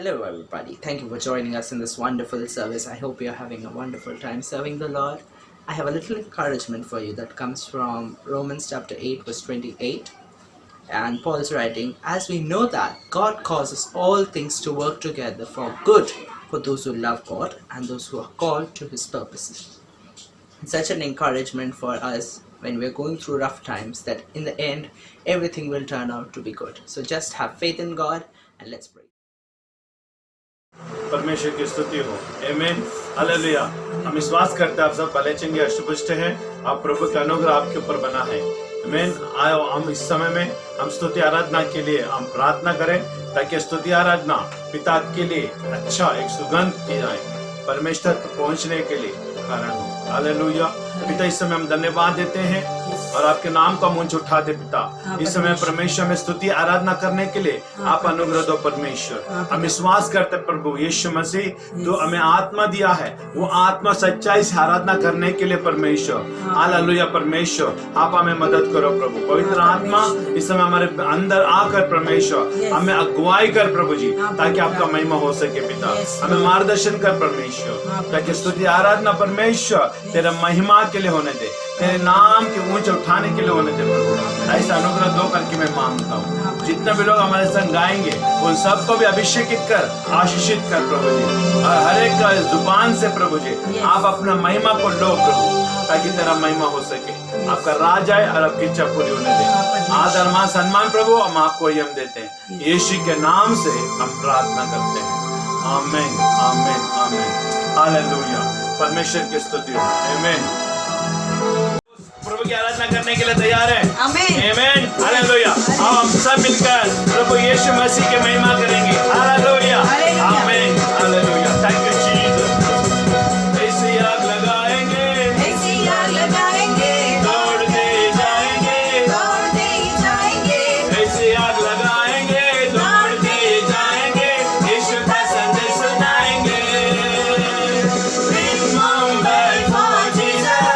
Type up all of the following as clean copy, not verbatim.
Hello, everybody. Thank you for joining us in this wonderful service. I hope you're having a wonderful time serving the Lord. I have a little encouragement for you that comes from Romans chapter 8, verse 28. And Paul's writing, as we know that God causes all things to work together for good for those who love God and those who are called to his purposes. It's such an encouragement for us when we're going through rough times that in the end, everything will turn out to be good. So just have faith in God and let's pray. परमेश्वर की स्तुति हो। आमीन। Hallelujah. हम विश्वास करते हैं आप सब भले चंगे अष्टपुष्ट हैं। आप प्रभु का अनुग्रह आपके ऊपर बना है। आमीन। आयो हम इस समय में हम स्तुति आराधना के लिए हम प्रार्थना करें ताकि स्तुति आराधना पिता के लिए अच्छा एक सुगंध की जाए, परमेश्वर तक पहुंचने के लिए कारण हो। हालेलुया। पिता इस समय हम धन्यवाद देते हैं और आपके नाम का मुंह उठा दे पिता। इस समय परमेश्वर में स्तुति आराधना करने के लिए आप अनुग्रह दो परमेश्वर। हम विश्वास करते प्रभु यीशु मसीह जो हमें आत्मा दिया है वो आत्मा सच्चाई से आराधना करने के लिए परमेश्वर। हालेलुया। परमेश्वर आप हमें मदद करो प्रभु। पवित्र आत्मा इस समय हमारे अंदर आकर परमेश्वर हमें अगुवाई कर प्रभु जी, ताकि आपका महिमा हो सके पिता। हमें मार्गदर्शन कर परमेश्वर, ताकि स्तुति आराधना परमेश्वर तेरा महिमा के लिए होने दे, तेरे नाम के ऊंचे उठाने के लिए होने दे प्रभु। ऐसा अनुग्रह दो करके मैं मांगता हूँ। जितने भी लोग हमारे संग गाएंगे उन सबको भी अभिषेकित कर, आशीषित कर प्रभु जी। और हर एक का जुबान से प्रभु जी आप अपना महिमा को लो प्रभु, ताकि तेरा महिमा हो सके, आपका राज आए और आपकी इच्छा पूरी होने दे। आदर मान सम्मान प्रभु हम आपको ही हम देते हैं। यीशु के नाम से हम प्रार्थना करते हैं। आमीन आमीन आमीन। हालेलुया। परमेश्वर की स्तुति हो। आमीन। प्रभु की आराधना करने के लिए तैयार है? आमीन आमीन। हालेलुया। अब हम सब मिलकर प्रभु यीशु मसीह की महिमा करेंगे। हालेलुया आमीन। हालेलुया। Thank you Jesus. ऐसी आग लगाएंगे, ऐसी आग लगाएंगे, दौड़ते जाएंगे, दौड़ते जाएंगे, ऐसी आग लगाएंगे, दौड़ते जाएंगे, यीशु का संदेश सुनाएंगे। Bring Mumbai for Jesus,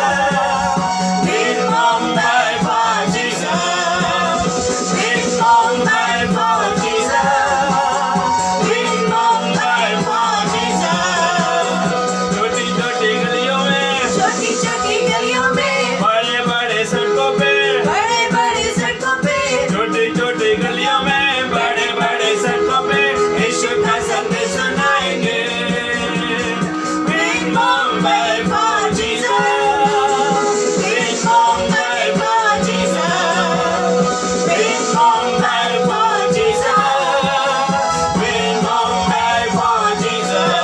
bring Mumbai for Jesus, bring Mumbai for Jesus, bring Mumbai for Jesus। छोटी छोटी गलियों में, छोटी छोटी गलियों में, बड़े बड़े सड़कों पे, बड़े बड़े सड़कों पे, छोटी छोटी गलियों में, बड़े बड़े सड़कों पे यीशु का संदेश सुनाएंगे। Bring Mumbai for Jesus, bring Mumbai for Jesus, bring Mumbai for Jesus, bring Mumbai for Jesus।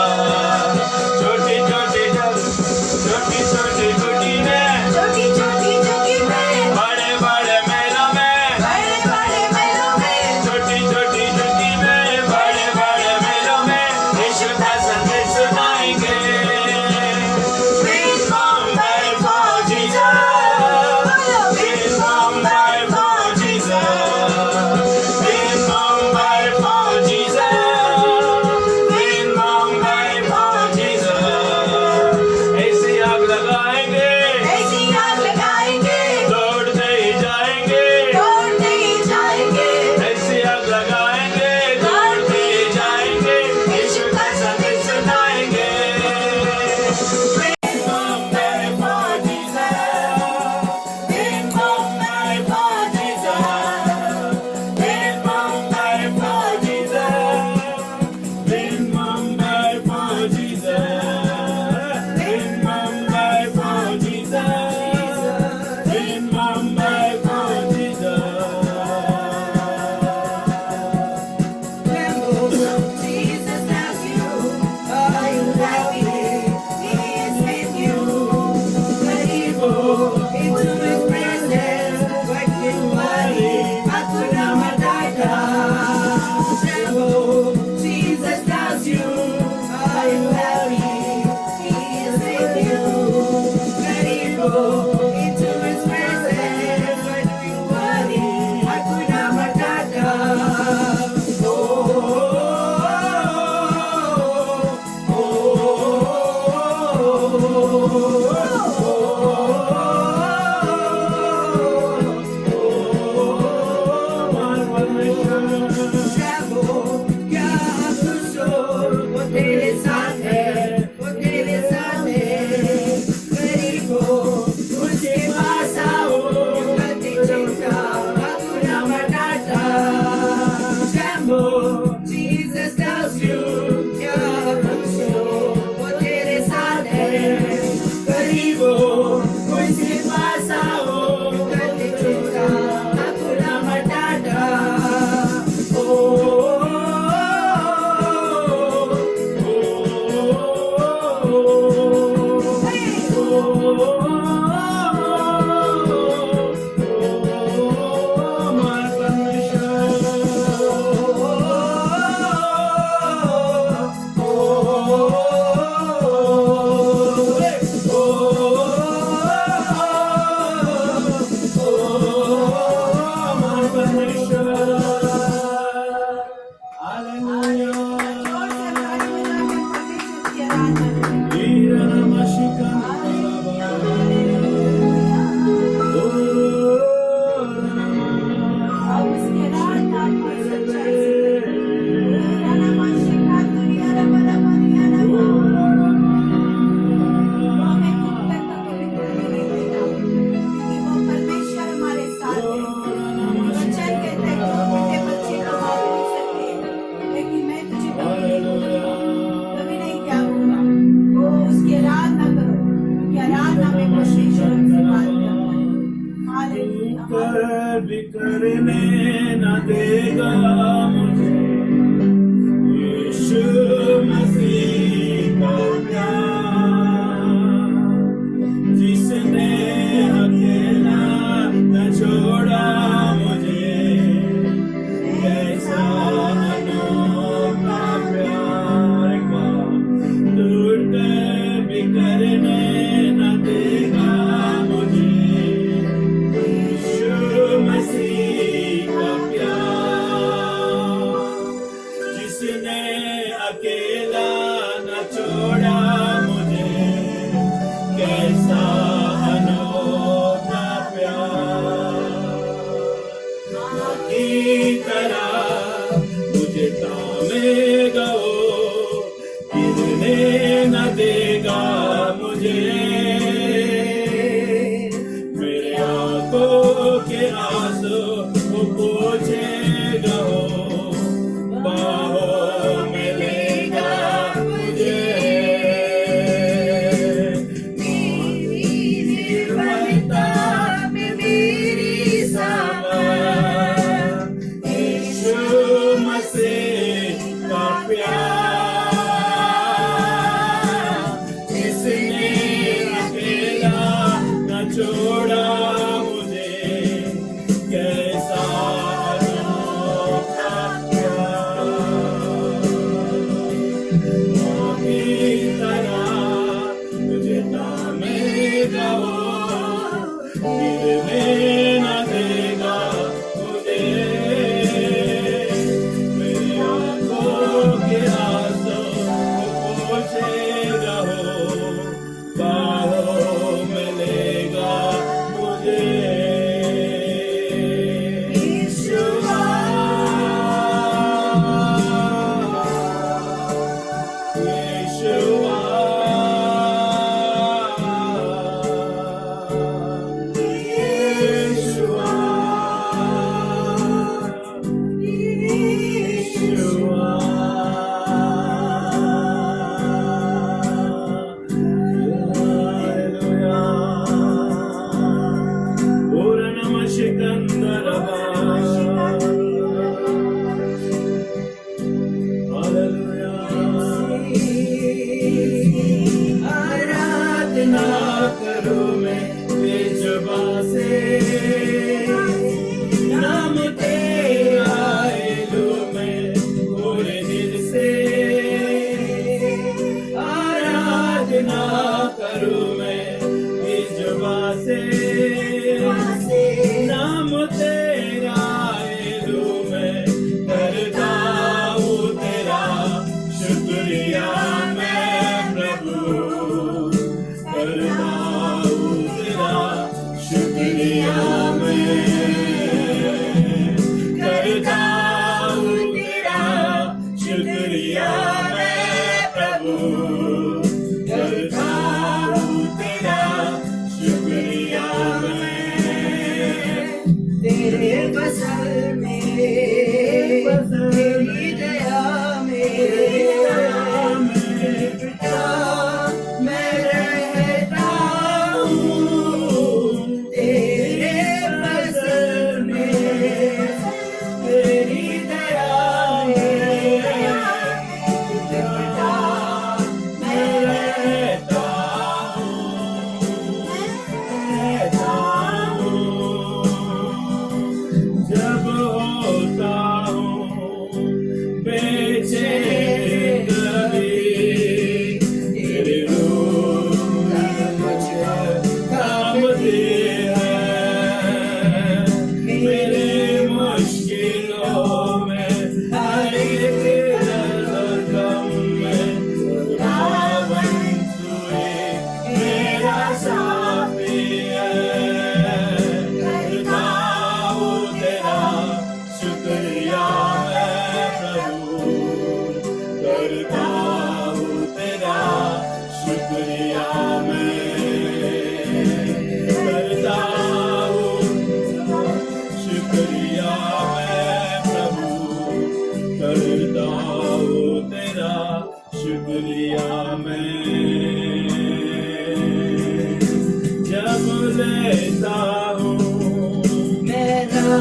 छोटी छोटी कुटी में, छोटी छोटी झुकी में, बड़े बड़े महलों में, बड़े बड़े महलों में, छोटी छोटी झुकी में, बड़े बड़े महलों में यीशु का संदेश सुनाएंगे। Bring Mumbai for Jesus, bring Mumbai for Jesus, bring Mumbai for Jesus, bring Mumbai for Jesus। ऐसी आग लगाएंगे, ऐसी आग लगाएंगे, दौड़ते ही जाएंगे, दौड़ते जाएंगे, ऐसी आग लगाएंगे, दौड़ते ही जाएंगे, यीशु का संदेश सुनाएंगे। Bring Mumbai for Jesus, bring Mumbai for Jesus, bring Mumbai for Jesus, bring Mumbai for Jesus, bring Mumbai for Jesus, bring Mumbai for Jesus। Jesus loves you. Are you happy? He is भी करने न देगा मुझे यीशु मसीह का प्यार, जिसने अकेला न छोड़ा मुझे, कैसा अनोखा प्यार का, टूट भी करने न देगा मुझे यीशु मसीह का प्यार, जिसने अकेला न छोड़ा मुझे, कैसा अनोखा प्यार, की तरह मुझे थामेगा वो, गिरने न देगा मुझे, मेरे आंखों के आंसू वो पोंछेगा वो, बाहों में लेगा मुझे, मेरी निर्बलता में मेरी सामान, यीशु मसीह का प्यार, जिसने अकेला न छोड़ा मुझे, कैसा अनोखा प्यार, माँ की तरह मुझे थामेगा वो, गिरने न देगा मुझे, मेरी आंखों के आंसू पोंछेगा वो, बाहों में लेगा मुझे, यीशुआ, यीशुआ, यीशुआ, यीशुआ, हालेलुया, ओरे नमः शिकंदरबा, हालेलुया, आराधना करूं मैं बेजुबां से, नाम तेरा लूं मैं पूरे दिल से, आराधना करूं मैं बेजुबां से, नाम तेरा लूं मैं, करता हूँ तेरा शुक्रिया मैं प्रभु, करता हूँ तेरा शुक्रिया मैं, करता हूँ तेरा शुक्रिया मैं प्रभु, करता हूँ तेरा शुक्रिया मैं, तेरे फसल में तेरी दया में पिता मैं रहता हूँ, तेरे फसल में तेरी दया में पिता मैं रहता हूँ, जब होता हूँ बेचैन कभी, तेरे रूह मुझे थामती है, मेरे मुश्किलों में हर एक गम में खुदावन तू ही मेरा साथी है, करता हूँ तेरा शुक्रिया मैं प्रभु, करता हूँ तेरा शुक्रिया मैं, करता हूँ शुक्रिया मैं प्रभु, करता हूँ तेरा शुक्रिया मैं, जब लेता हूँ मेरा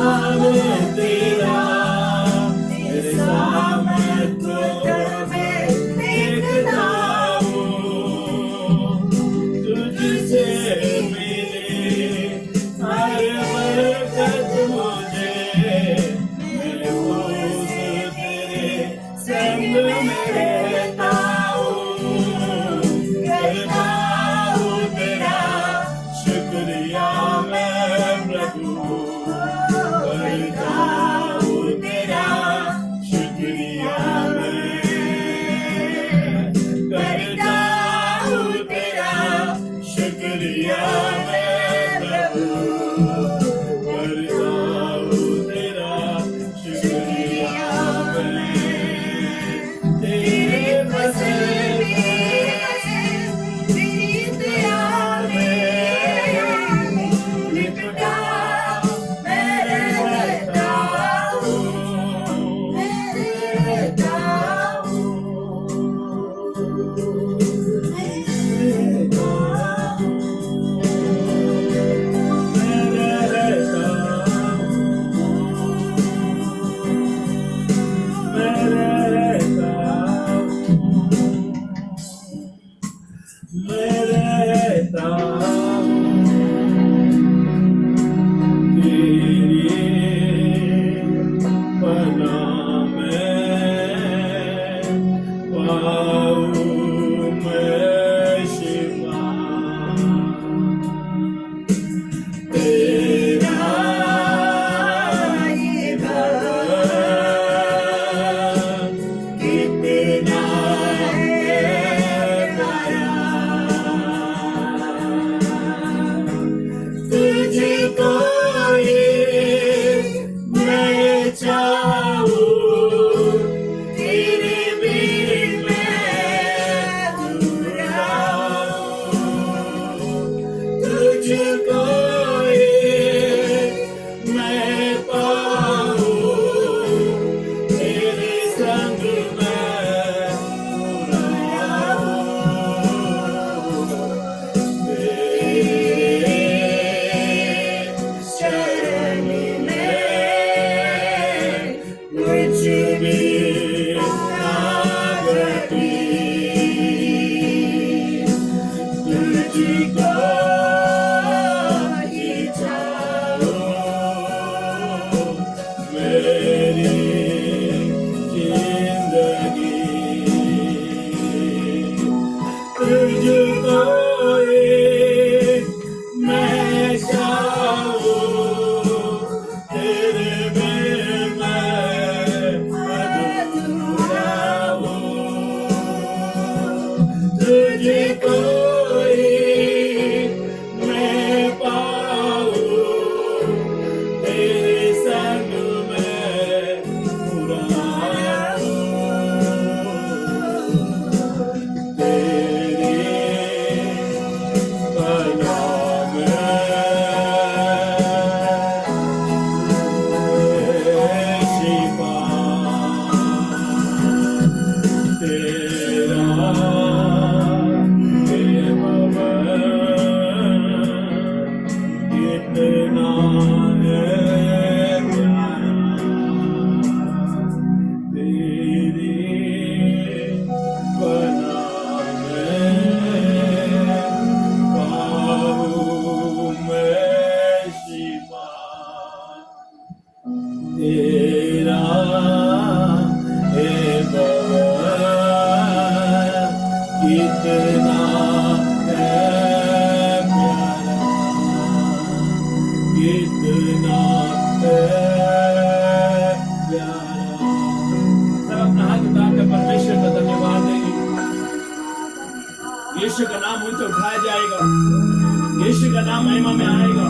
रहता हूँ, तेरी पनाह में पाऊँ मैं शिफा। तेरा कितना तुझको मैं चाहूँ, तेरे बिन मैं पूरा हूँ। तुझको मैं पाऊँ, तेरे संग मैं पूरा हूँ। तेरे शरण में कुछ भी ना घटी, तुझको ही चाहूँ मेरी जिंदगी। तुझको मैं चाहूँ, तेरे बिन मैं अधूरा हूँ। तुझको मैं पाऊँ, तेरे संग मैं पूरा हूँ। तेरी पनाह में शिफा। तेरा हे भवन कितना है प्यारा, तेरी पनाह में पाऊँ मैं शिफा। तेरा हे भवन कितना है प्यारा, कितना है प्यारा। सब अपना हाथ उठाकर परमेश्वर का धन्यवाद देंगे। यीशु का नाम ऊंचा उठाया जाएगा, यीशु का नाम महिमा में आएगा।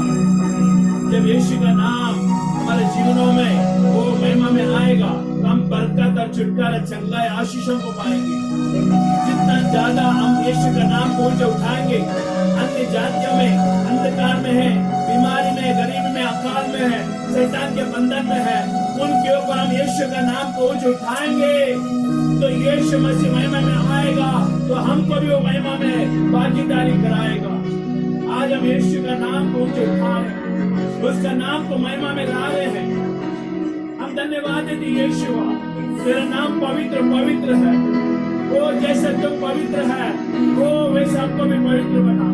जब यीशु का नाम हमारे जीवनों में वो महिमा में आएगा तो हम बरकत और छुटकारा, चंगाई, आशीषों को पाएंगे। जितना ज्यादा हम यीशु का नाम को ऊंचा उठाएंगे, अन्य जातियों में अंधकार में है, बीमारी में, गरीबी में, अकाल में है, शैतान के बंधन में है, उनके ऊपर हम यीशु का नाम को ऊंचा उठाएंगे तो यीशु मसीह महिमा में आएगा, तो हमको भी वो महिमा में भागीदारी कराएगा। आज हम यीशु का नाम को ऊंचा उठा रहे हैं, उसका नाम को महिमा में ला रहे हैं। हम धन्यवाद देते यीशु, तेरा नाम पवित्र पवित्र है। वो जैसे तुम पवित्र है, वो वैसा हमको भी पवित्र बना।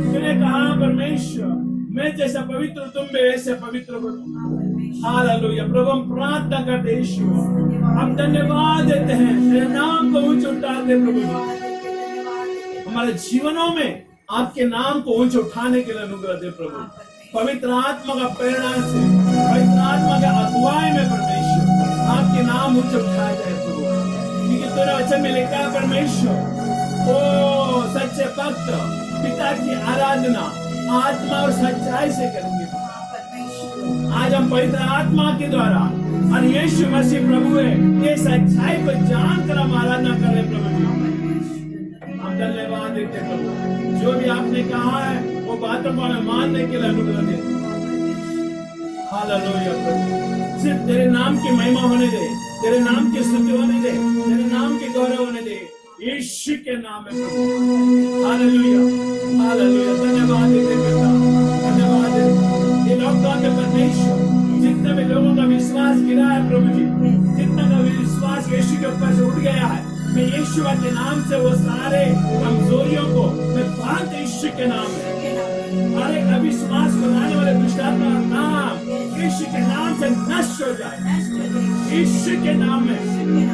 तूने कहा परमेश्वर, मैं जैसा पवित्र तुम भी वैसे पवित्र बनो। हालेलुया। प्रभु हम प्रार्थना करते यीशु, हम धन्यवाद देते हैं, तेरे नाम को ऊंचा उठाते प्रभु जी। हमारे जीवनों में आपके नाम को ऊंचा उठाने के लिए अनुग्रह दे प्रभु। पवित्र आत्मा का प्रेरणा से, पवित्र आत्मा के अगुवाई में परमेश्वर आपके नाम ऊंचा उठाया जाए प्रभु। क्योंकि तेरे वचन में लिखा है परमेश्वर, ओ सच्चे भक्त पिता की आराधना आत्मा और सच्चाई से करेंगे। आज हम पवित्र आत्मा के द्वारा और यीशु मसीह प्रभु है ये सच्चाई को जानकर हम आराधना कर रहे प्रभु जी। हम धन्यवाद देते प्रभु, जो भी आपने कहा है वो बातों को हमें मानने के लिए अनुग्रह दे। हालेलुया प्रभु, सिर्फ तेरे नाम की महिमा होने दे, तेरे नाम की स्तुति होने दे, तेरे नाम की गौरव होने दे, यीशु के नाम में प्रभु। Hallelujah hallelujah. धन्यवाद देते पिता, धन्यवाद देते। ये लॉकडाउन में परमेश्वर जितने भी लोगों का विश्वास गिरा है प्रभु जी, जितना का विश्वास यीशु के ऊपर से उठ गया है, मैं यीशु के नाम से वो सारे कमजोरियों को मैं बांध के नाम में हर एक अविश्वास को लाने वाले दुष्ट आत्मा का नाम यीशु के नाम से नष्ट हो जाए, यीशु के नाम में।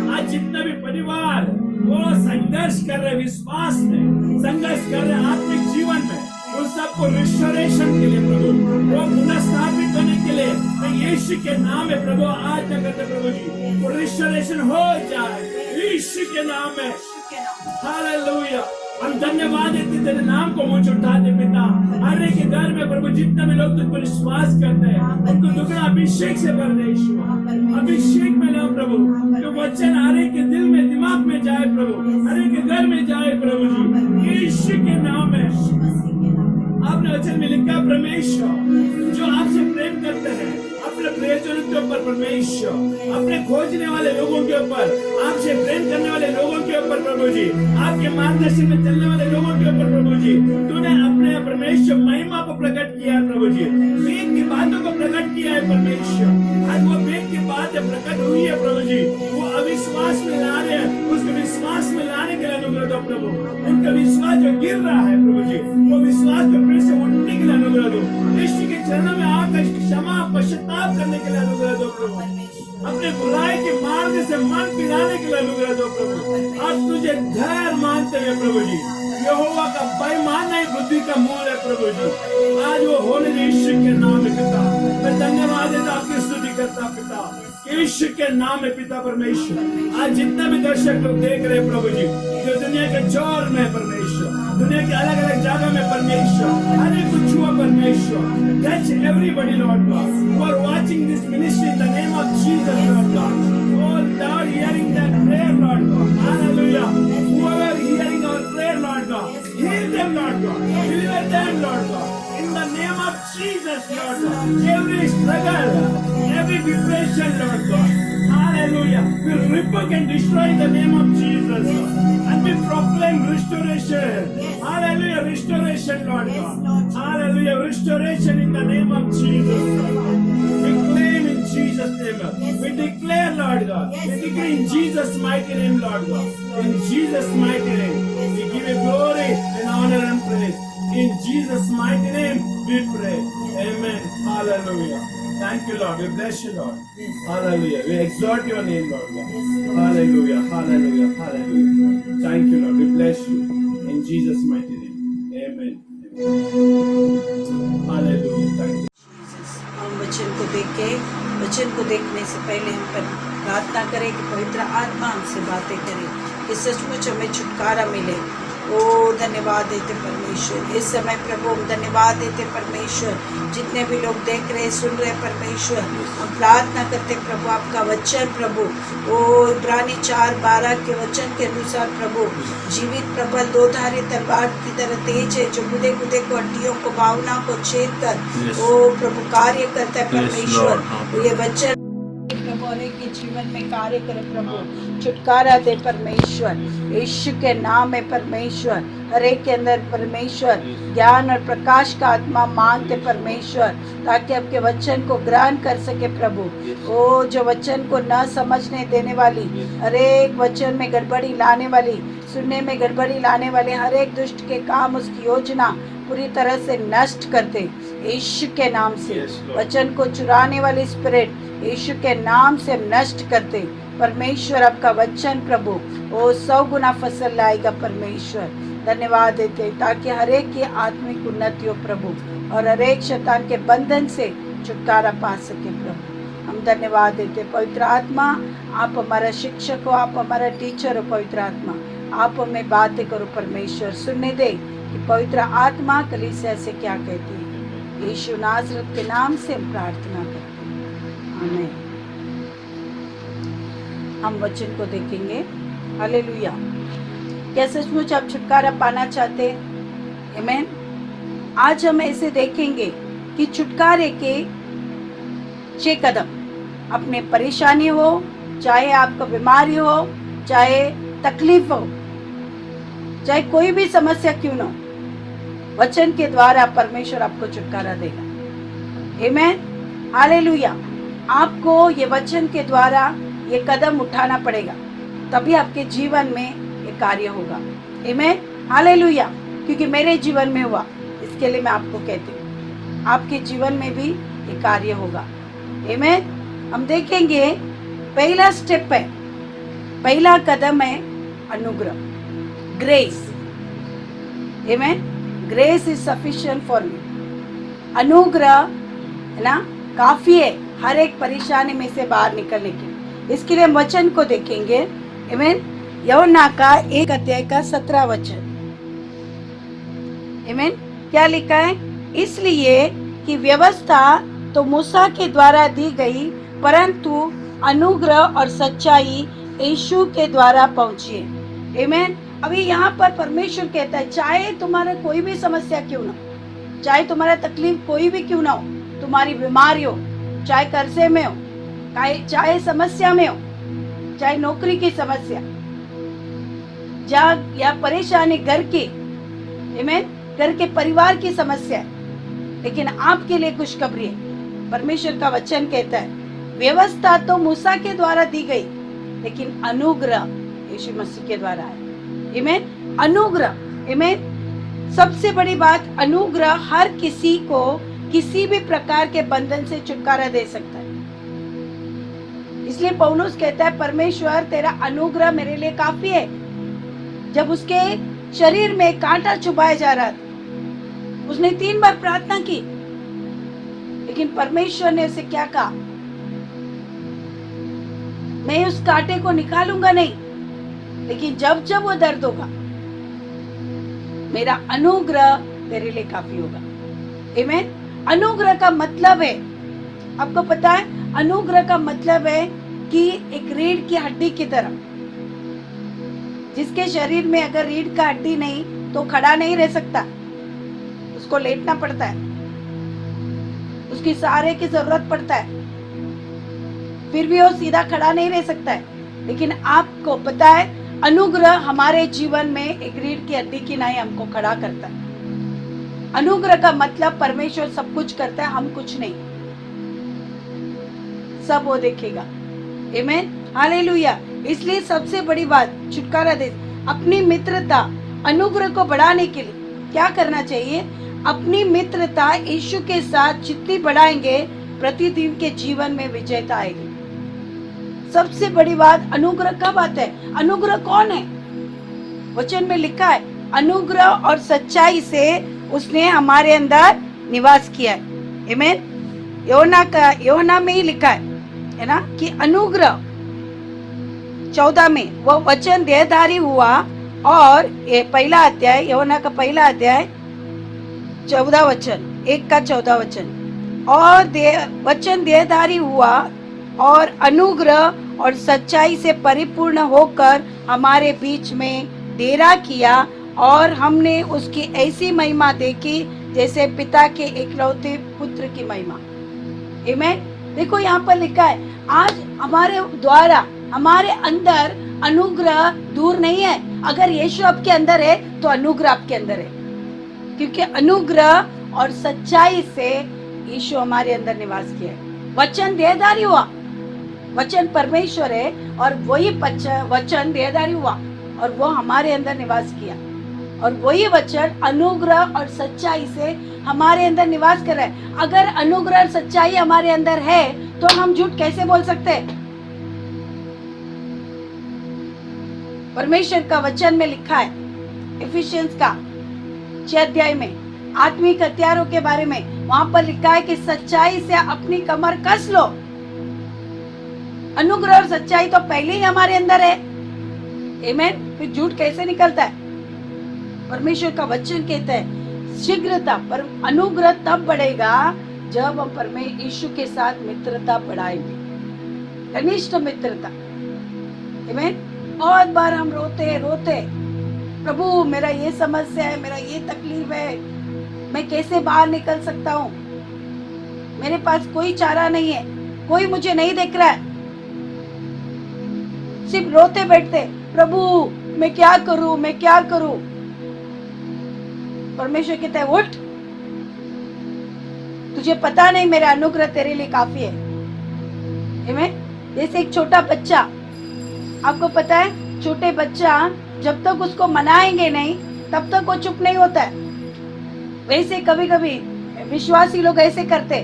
आज जितना भी परिवार वो संघर्ष कर रहे विश्वास में, संघर्ष कर रहे आत्मिक जीवन में, उन सबको रिस्टोरेशन के लिए प्रभु, वो पुनर्स्थापित होने के लिए मैं यीशु के नाम में प्रभु आज न करते प्रभु जी, वो रिस्टोरेशन हो जाए यीशु के नाम में। हालेलुया। हम धन्यवाद देते तेरे नाम को मुझे उठाते पिता। हर एक के घर में प्रभु जितना भी लोग तुझ पर विश्वास करते हैं उनको दुगना अभिषेक से भर दे यीशु, अभिषेक में लो प्रभु, जो वचन हर एक के दिल में दिमाग में जाए प्रभु, हर एक के घर में जाए प्रभु जी, यीशु के नाम में। आपने वचन में लिखा परमेश्वर जो आपसे प्रेम करते हैं अपने प्रियजनों के ऊपर, परमेश्वर अपने खोजने वाले लोगों के ऊपर, आपसे प्रेम करने वाले लोगों के ऊपर प्रभु जी, आपके मार्गदर्शन में चलने वाले लोगों के ऊपर प्रभु जी, तूने अपने परमेश्वर महिमा को प्रकट किया है प्रभु जी, वेद की बातों को प्रकट किया है परमेश्वर। आज वो वेद की बातें प्रकट हुई है प्रभु जी, वो अविश्वास में ला रहे हैं, उसको विश्वास में लाने के लिए अनुग्रह दो प्रभु। उनका विश्वास जो गिर रहा है प्रभु जी, वो विश्वास को फिर से उठने के लिए अनुग्रह दो। यीशु के चरणों में आकर क्षमा पश्चाताप करने के लिए अनुग्रह दो प्रभु। अपने बुराई के मार्ग से मन फिराने के लिए अनुग्रह दो प्रभु। आज तुझे धैर्य मानते हैं प्रभु जी, यहोवा का भय मानना ही बुद्धि का मूल है प्रभु जी। आज वो होने यीशु के नाम में पिता मैं धन्यवाद देता, आपकी स्तुति करता पिता, यीशु के नाम में पिता परमेश्वर। आज जितना भी दर्शक लोग देख रहे प्रभु जी, जो दुनिया के चौर में परमेश्वर, दुनिया के अलग अलग जगह में परमेश्वर, हर एक को छुआ परमेश्वर, touch everybody Lord God who are watching this ministry in the name of Jesus Lord God. Oh Lord, hearing that prayer Lord God, hallelujah. Whoever hearing our prayer Lord God, heal them Lord God, deliver them Lord God. In the name of Jesus Lord God, every struggle, every depression Lord God, hallelujah, we rebuke and destroy in the name of Jesus Lord. And we proclaim restoration. Hallelujah, restoration, Lord God. Hallelujah, restoration in the name of Jesus. We claim in Jesus' name. We declare, Lord God. We declare in Jesus' mighty name, Lord God. In Jesus' mighty name, we give you glory and honor and praise. In Jesus' mighty name, we pray. Amen. Hallelujah. Thank you, Lord. We bless you, Lord. Hallelujah. We exalt your name, Lord God. Hallelujah. Hallelujah. Hallelujah. Thank you, Lord. We bless you. In Jesus' mighty name. Amen. Hallelujah. Thank you. हम वचन को देखने से पहले हम पर प्रार्थना करें कि पवित्र आत्मा हमसे बातें करे कि सचमुच हमें छुटकारा मिले। ओ धन्यवाद देते परमेश्वर, इस समय प्रभु हम धन्यवाद देते परमेश्वर, जितने भी लोग देख रहे सुन रहे परमेश्वर, हम प्रार्थना करते प्रभु आपका वचन प्रभु ओ इब्रानी 4:12 के वचन के अनुसार प्रभु जीवित प्रबल दोधारी तलवार की तरह तेज है, जो गुदे गुदे को हड्डियों को भावना को छेद कर ओ प्रभु कार्य करता है परमेश्वर। ये वचन प्रभु हर एक के जीवन में कार्य करे प्रभु, छुटकारा दे परमेश्वर, यीशु के नाम में परमेश्वर। हर एक के अंदर परमेश्वर ज्ञान और प्रकाश का आत्मा मांगते परमेश्वर, ताकि आपके वचन को ग्रहण कर सके प्रभु। ओ जो वचन को न समझने देने वाली, हर एक वचन में गड़बड़ी लाने वाली, सुनने में गड़बड़ी लाने वाले हर एक दुष्ट के काम, उसकी योजना पूरी तरह से नष्ट करते यीशु के नाम से। वचन को चुराने वाली स्पिरिट यीशु के नाम से नष्ट करते परमेश्वर। आपका वचन प्रभु ओ 100 गुना फसल लाएगा परमेश्वर। धन्यवाद देते ताकि हर एक की आत्मिक उन्नति हो प्रभु, और हर एक शैतान के बंधन से छुटकारा पा सके प्रभु। हम धन्यवाद देते पवित्र आत्मा, आप हमारा शिक्षक हो, आप हमारा टीचर हो पवित्र आत्मा, आप हमें बातें करो परमेश्वर, सुनने दे कि पवित्र आत्मा कलीसिया से क्या कहती है। यीशु नासरत के नाम से हम प्रार्थना करते हैं, आमीन। हम वचन को देखेंगे। हालेलुया। क्या सचमुच आप छुटकारा पाना चाहते हैं? आमीन। आज हम ऐसे देखेंगे कि छुटकारे के 6 कदम, अपने परेशानी हो, चाहे आपका बीमारी हो, चाहे तकलीफ हो, चाहे कोई भी समस्या क्यों ना हो, वचन के द्वारा परमेश्वर आपको छुटकारा देगा। आमीन। हालेलुया। आपको ये वचन के द्वारा ये कदम उठाना पड़ेगा, तभी आपके जीवन में ये कार्य होगा। आमीन। हालेलुया। क्योंकि मेरे जीवन में हुआ, इसके लिए मैं आपको कहती हूँ आपके जीवन में भी ये कार्य होगा। आमीन। हम देखेंगे पहला स्टेप है, पहला कदम है अनुग्रह, ग्रेस। आमीन। Grace is sufficient for me. अनुग्रह है ना, काफी है हर एक परेशानी में से बाहर निकलने के लिए। इसके लिए हम वचन को देखेंगे। आमीन। यूहन्ना का 1 अध्याय का 17 वचन। आमीन। क्या लिखा है? इसलिए कि व्यवस्था तो मूसा के द्वारा दी गई, परंतु अनुग्रह और सच्चाई यीशु के द्वारा पहुंची है। आमीन। अभी यहाँ पर परमेश्वर कहता है, चाहे तुम्हारा कोई भी समस्या क्यों ना, चाहे तुम्हारा तकलीफ कोई भी क्यों ना हो, तुम्हारी बीमारी हो, चाहे कर्जे में हो, चाहे समस्या में हो, चाहे नौकरी की समस्या या परेशानी घर की, आमीन, घर के परिवार की समस्या है, लेकिन आपके लिए खुशखबरी है। परमेश्वर का वचन कहता है व्यवस्था तो मूसा के द्वारा दी गई, लेकिन अनुग्रह यीशु मसीह के द्वारा है। आमीन। अनुग्रह, आमीन। सबसे बड़ी बात, अनुग्रह हर किसी को किसी भी प्रकार के बंधन से छुटकारा दे सकता है। इसलिए पौलुस कहता है परमेश्वर तेरा अनुग्रह मेरे लिए काफी है। जब उसके शरीर में कांटा चुभाया जा रहा था, उसने 3 बार प्रार्थना की, लेकिन परमेश्वर ने उसे क्या कहा? मैं उस कांटे को निकालूंगा नहीं, लेकिन जब जब वो दर्द होगा, मेरा अनुग्रह तेरे लिए काफी होगा। आमीन। अनुग्रह का मतलब है, आपको पता है, अनुग्रह का मतलब है कि एक रीढ़ की हड्डी की तरह, जिसके शरीर में अगर रीढ़ का हड्डी नहीं तो खड़ा नहीं रह सकता, उसको लेटना पड़ता है, उसकी सहारे की जरूरत पड़ता है, फिर भी वो सीधा खड़ा नहीं रह सकता है। लेकिन आपको पता है अनुग्रह हमारे जीवन में एक रीढ़ की हड्डी की नहीं हमको खड़ा करता है। अनुग्रह का मतलब परमेश्वर सब कुछ करता है, हम कुछ नहीं, सब वो देखेगा। आमीन। हालेलुया। इसलिए सबसे बड़ी बात छुटकारा दे, अपनी मित्रता अनुग्रह को बढ़ाने के लिए क्या करना चाहिए? अपनी मित्रता यीशु के साथ जितनी बढ़ाएंगे, प्रतिदिन के जीवन में विजयता आएगी। सबसे बड़ी बात, अनुग्रह कब आता है? अनुग्रह कौन है? वचन में लिखा है अनुग्रह और सच्चाई से उसने हमारे अंदर निवास किया है। आमीन। यूहन्ना में ही लिखा है ना, कि अनुग्रह 14 में वो वचन देहधारी हुआ, और ये पहला अध्याय, यूहन्ना का पहला अध्याय 14 वचन, 1 का 14 वचन, और वचन देहधारी हुआ और अनुग्रह और सच्चाई से परिपूर्ण होकर हमारे बीच में डेरा किया, और हमने उसकी ऐसी महिमा देखी जैसे पिता के एकलौते पुत्र की महिमा। आमीन। देखो यहाँ पर लिखा है, आज हमारे द्वारा हमारे अंदर अनुग्रह दूर नहीं है। अगर यीशु आपके अंदर है तो अनुग्रह आपके अंदर है, क्योंकि अनुग्रह और सच्चाई से यीशु हमारे अंदर निवास किया है। वचन देहधारी हुआ, वचन परमेश्वर है, और वही वचन देहधारी हुआ और वो हमारे अंदर निवास किया, और वही वचन अनुग्रह और सच्चाई से हमारे अंदर निवास कर रहा है। अगर अनुग्रह और सच्चाई हमारे अंदर है तो हम झूठ कैसे बोल सकते हैं? परमेश्वर का वचन में लिखा है, इफिशियंस का 6 अध्याय में, आत्मिक हथियारों के बारे में, वहां पर लिखा है कि सच्चाई से अपनी कमर कस लो। अनुग्रह और सच्चाई तो पहले ही हमारे अंदर है। आमीन। फिर झूठ कैसे निकलता है? परमेश्वर का वचन कहता है शीघ्रता पर अनुग्रह तब बढ़ेगा जब हम यीशु के साथ मित्रता बढ़ाएंगे, घनिष्ठ मित्रता। आमीन। बहुत बार हम रोते, प्रभु मेरा ये समस्या है, मेरा ये तकलीफ है, मैं कैसे बाहर निकल सकता हूँ? मेरे पास कोई चारा नहीं है, कोई मुझे नहीं देख रहा है। सिर्फ रोते बैठते, प्रभु मैं क्या करूं, मैं क्या करूं? परमेश्वर कहता है उठ, तुझे पता नहीं मेरा अनुग्रह तेरे लिए काफी है। आमीन। जैसे एक छोटा बच्चा, आपको पता है छोटे बच्चा जब तक उसको मनाएंगे नहीं तब तक वो चुप नहीं होता है। वैसे कभी कभी विश्वासी लोग ऐसे करते,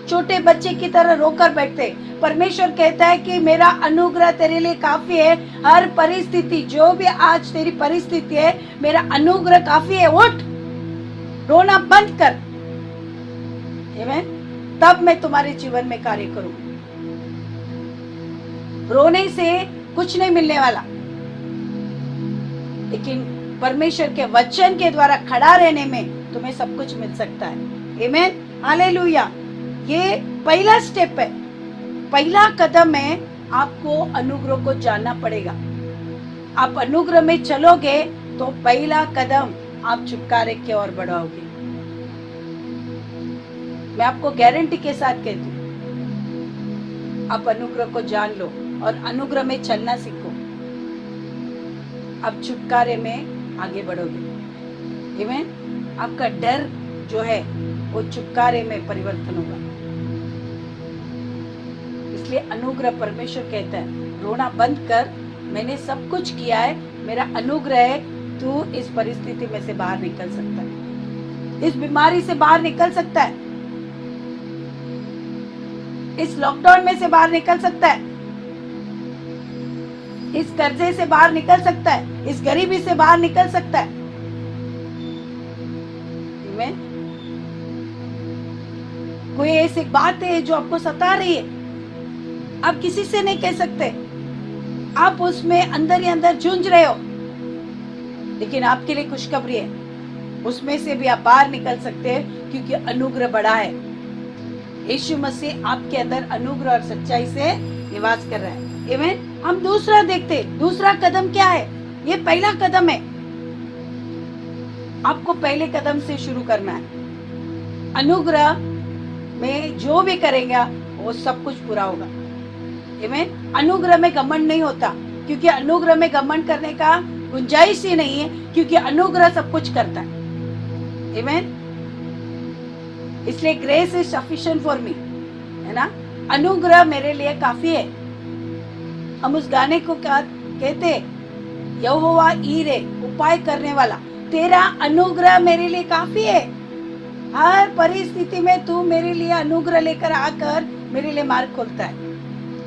छोटे बच्चे की तरह रोकर बैठते। परमेश्वर कहता है कि मेरा अनुग्रह तेरे लिए काफी है। हर परिस्थिति, जो भी आज तेरी परिस्थिति है, मेरा अनुग्रह काफी है। उठ, रोना बंद कर, आमीन। तब मैं तुम्हारे जीवन में कार्य करूंगा। रोने से कुछ नहीं मिलने वाला, लेकिन परमेश्वर के वचन के द्वारा खड़ा रहने में तुम्हें सब कुछ मिल सकता है। आमीन, हालेलुया। ये पहला स्टेप है, पहला कदम है। आपको अनुग्रह को जानना पड़ेगा। आप अनुग्रह में चलोगे तो पहला कदम आप छुटकारे की ओर बढ़ाओगे। मैं आपको गारंटी के साथ कहती हूँ, आप अनुग्रह को जान लो और अनुग्रह में चलना सीखो। आप छुटकारे में आगे बढ़ोगे। आमीन। आपका डर जो है वो छुटकारे में परिवर्तन होगा। इसलिए अनुग्रह, परमेश्वर कहता है रोना बंद कर, मैंने सब कुछ किया है, मेरा अनुग्रह है, तू इस परिस्थिति में से बाहर निकल सकता है, इस बीमारी से बाहर निकल सकता है, इस लॉकडाउन में से बाहर निकल सकता है, इस कर्जे से बाहर निकल सकता है, इस गरीबी से बाहर निकल सकता है। आमीन। कोई ऐसी बात है जो आपको सता रही है, आप किसी से नहीं कह सकते, आप उसमें अंदर ही अंदर जूझ रहे हो, लेकिन आपके लिए खुशखबरी है, उसमें से भी आप बाहर निकल सकते हैं, क्योंकि अनुग्रह बड़ा है। यीशु मसीह आपके अंदर अनुग्रह और सच्चाई से निवास कर रहा है। आमीन। हम दूसरा देखते, दूसरा कदम क्या है? ये पहला कदम है, आपको पहले कदम से शुरू करना है। अनुग्रह में जो भी करेंगे वो सब कुछ पूरा होगा। आमीन। अनुग्रह में घमंड नहीं होता, क्योंकि अनुग्रह में घमंड करने का गुंजाइश ही नहीं है, क्योंकि अनुग्रह सब कुछ करता है। आमीन। इसलिए grace is sufficient for me, है ना। अनुग्रह मेरे लिए काफी है। हम उस गाने को क्या कहते, यहोवा ईरे, उपाय करने वाला, तेरा अनुग्रह मेरे लिए काफी है। हर परिस्थिति में तू मेरे लिए अनुग्रह लेकर आकर मेरे लिए मार्ग खोलता है।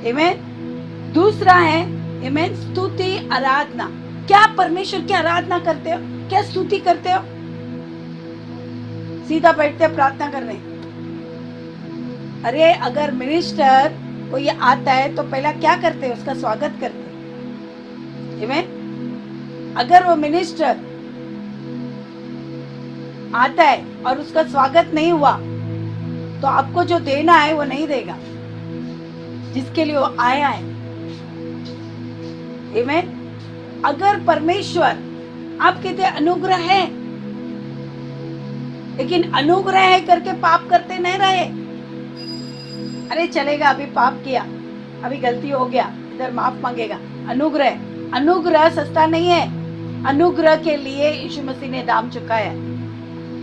आमीन। दूसरा है आमीन, स्तुति, आराधना। क्या परमेश्वर की आराधना करते हो? क्या स्तुति करते हो? सीधा बैठते प्रार्थना करने? अरे अगर मिनिस्टर को ये आता है तो पहला क्या करते हैं? उसका स्वागत करते हैं। आमीन। अगर वो मिनिस्टर आता है और उसका स्वागत नहीं हुआ तो आपको जो देना है वो नहीं देगा जिसके लिए वो आया है। आमीन। अगर परमेश्वर आपके लिए अनुग्रह है, लेकिन अनुग्रह है करके पाप करते नहीं रहे, अरे चलेगा, अभी पाप किया, अभी गलती हो गया, इधर माफ मांगेगा। अनुग्रह, अनुग्रह सस्ता नहीं है। अनुग्रह के लिए यीशु मसीह ने दाम चुकाया है।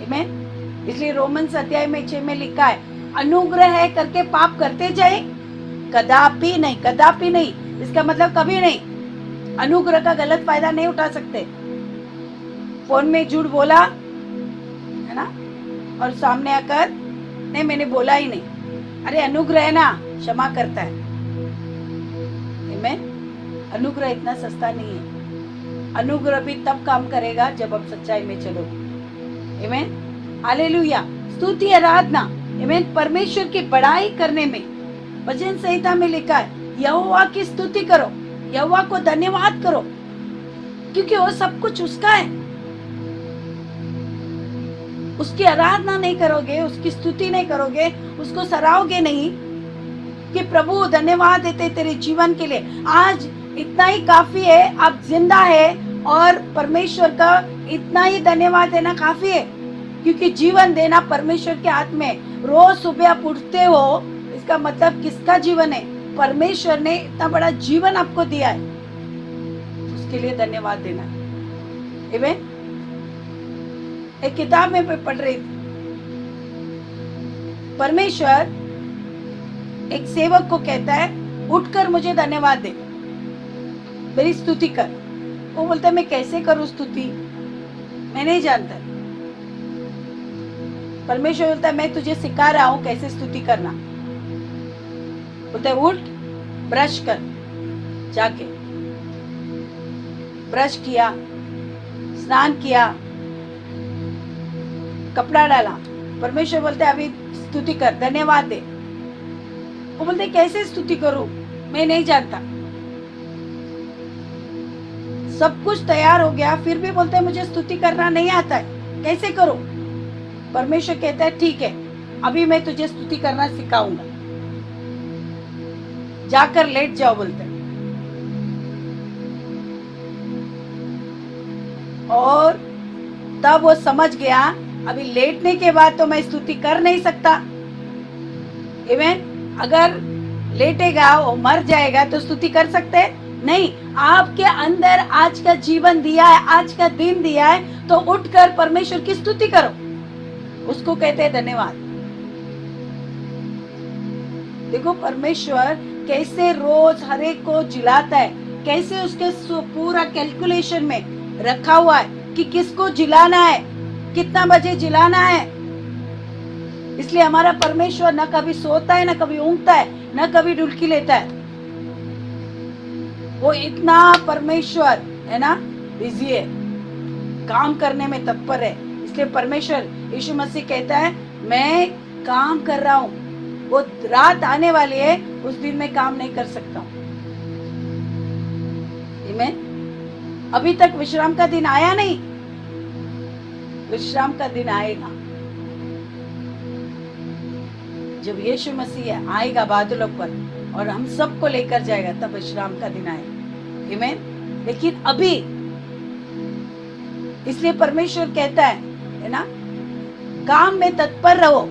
आमीन। इसलिए रोमन्स अध्याय में 6 में लिखा है, अनुग्रह है करके पाप करते जाए, कदापि नहीं, कदापि नहीं। इसका मतलब कभी नहीं। अनुग्रह का गलत फायदा नहीं उठा सकते। फोन में झूठ बोला, है ना, और सामने आकर नहीं मैंने बोला ही नहीं, अरे अनुग्रह है ना, क्षमा करता है। आमीन। अनुग्रह इतना सस्ता नहीं है। अनुग्रह भी तब काम करेगा जब आप सच्चाई में चलोगे। आमीन। हालेलुया। स्तुति, आराधना। आमीन। परमेश्वर की बड़ाई करने में भजन संहिता में लिखा है, यहोवा की स्तुति करो, यहोवा को धन्यवाद करो, क्योंकि वो सब कुछ उसका है। उसकी आराधना नहीं करोगे, उसकी स्तुति नहीं करोगे, उसको सराहोगे नहीं कि प्रभु धन्यवाद देते तेरे जीवन के लिए, आज इतना ही काफी है, आप जिंदा है, और परमेश्वर का इतना ही धन्यवाद देना काफी है, क्योंकि जीवन देना परमेश्वर के हाथ में। रोज सुबह आप उठते हो, इसका मतलब किसका जीवन है? परमेश्वर ने इतना बड़ा जीवन आपको दिया है, उसके लिए धन्यवाद देना। आमीन। एक किताब में पढ़ रही थी, परमेश्वर एक सेवक को कहता है, उठकर मुझे धन्यवाद दे, मेरी स्तुति कर। वो बोलता है मैं कैसे करूं स्तुति? मैं नहीं जानता। परमेश्वर बोलता है मैं तुझे सिखा रहा हूं कैसे स्तुति करना। बोलता है उठ, ब्रश कर, जाके ब्रश किया, स्नान किया, कपड़ा डाला। परमेश्वर बोलते है अभी स्तुति कर, धन्यवाद दे। वो बोलते कैसे स्तुति करूं, मैं नहीं जानता। सब कुछ तैयार हो गया, फिर भी बोलते हैं मुझे स्तुति करना नहीं आता है, कैसे करूं? परमेश्वर कहता है ठीक है, अभी मैं तुझे स्तुति करना सिखाऊंगा, जाकर लेट जाओ। बोलते हैं और तब वो समझ गया अभी लेटने के बाद तो मैं स्तुति कर नहीं सकता। इवन अगर लेटेगा और मर जाएगा तो स्तुति कर सकते हैं? नहीं। आपके अंदर आज का जीवन दिया है, आज का दिन दिया है, तो उठकर परमेश्वर की स्तुति करो। उसको कहते हैं धन्यवाद। देखो परमेश्वर कैसे रोज हर एक को जिलाता है, कैसे उसके पूरा कैलकुलेशन में रखा हुआ है कि किसको जिलाना है, कितना बजे जिलाना है। इसलिए हमारा परमेश्वर न कभी सोता है, न कभी ऊँघता है, न कभी डुलकी लेता है। वो इतना परमेश्वर है ना, बिजी है, काम करने में तत्पर है। इसलिए परमेश्वर यीशु मसीह कहता है मैं काम कर रहा हूँ, वो रात आने वाली है, उस दिन मैं काम नहीं कर सकता हूँ। अभी तक विश्राम का दिन आया नहीं, विश्राम का दिन आएगा जब यीशु मसीह आएगा बादलों पर और हम सबको लेकर जाएगा, तब विश्राम का दिन आएगा। आमीन। लेकिन अभी इसलिए परमेश्वर कहता है ना, काम में तत्पर रहो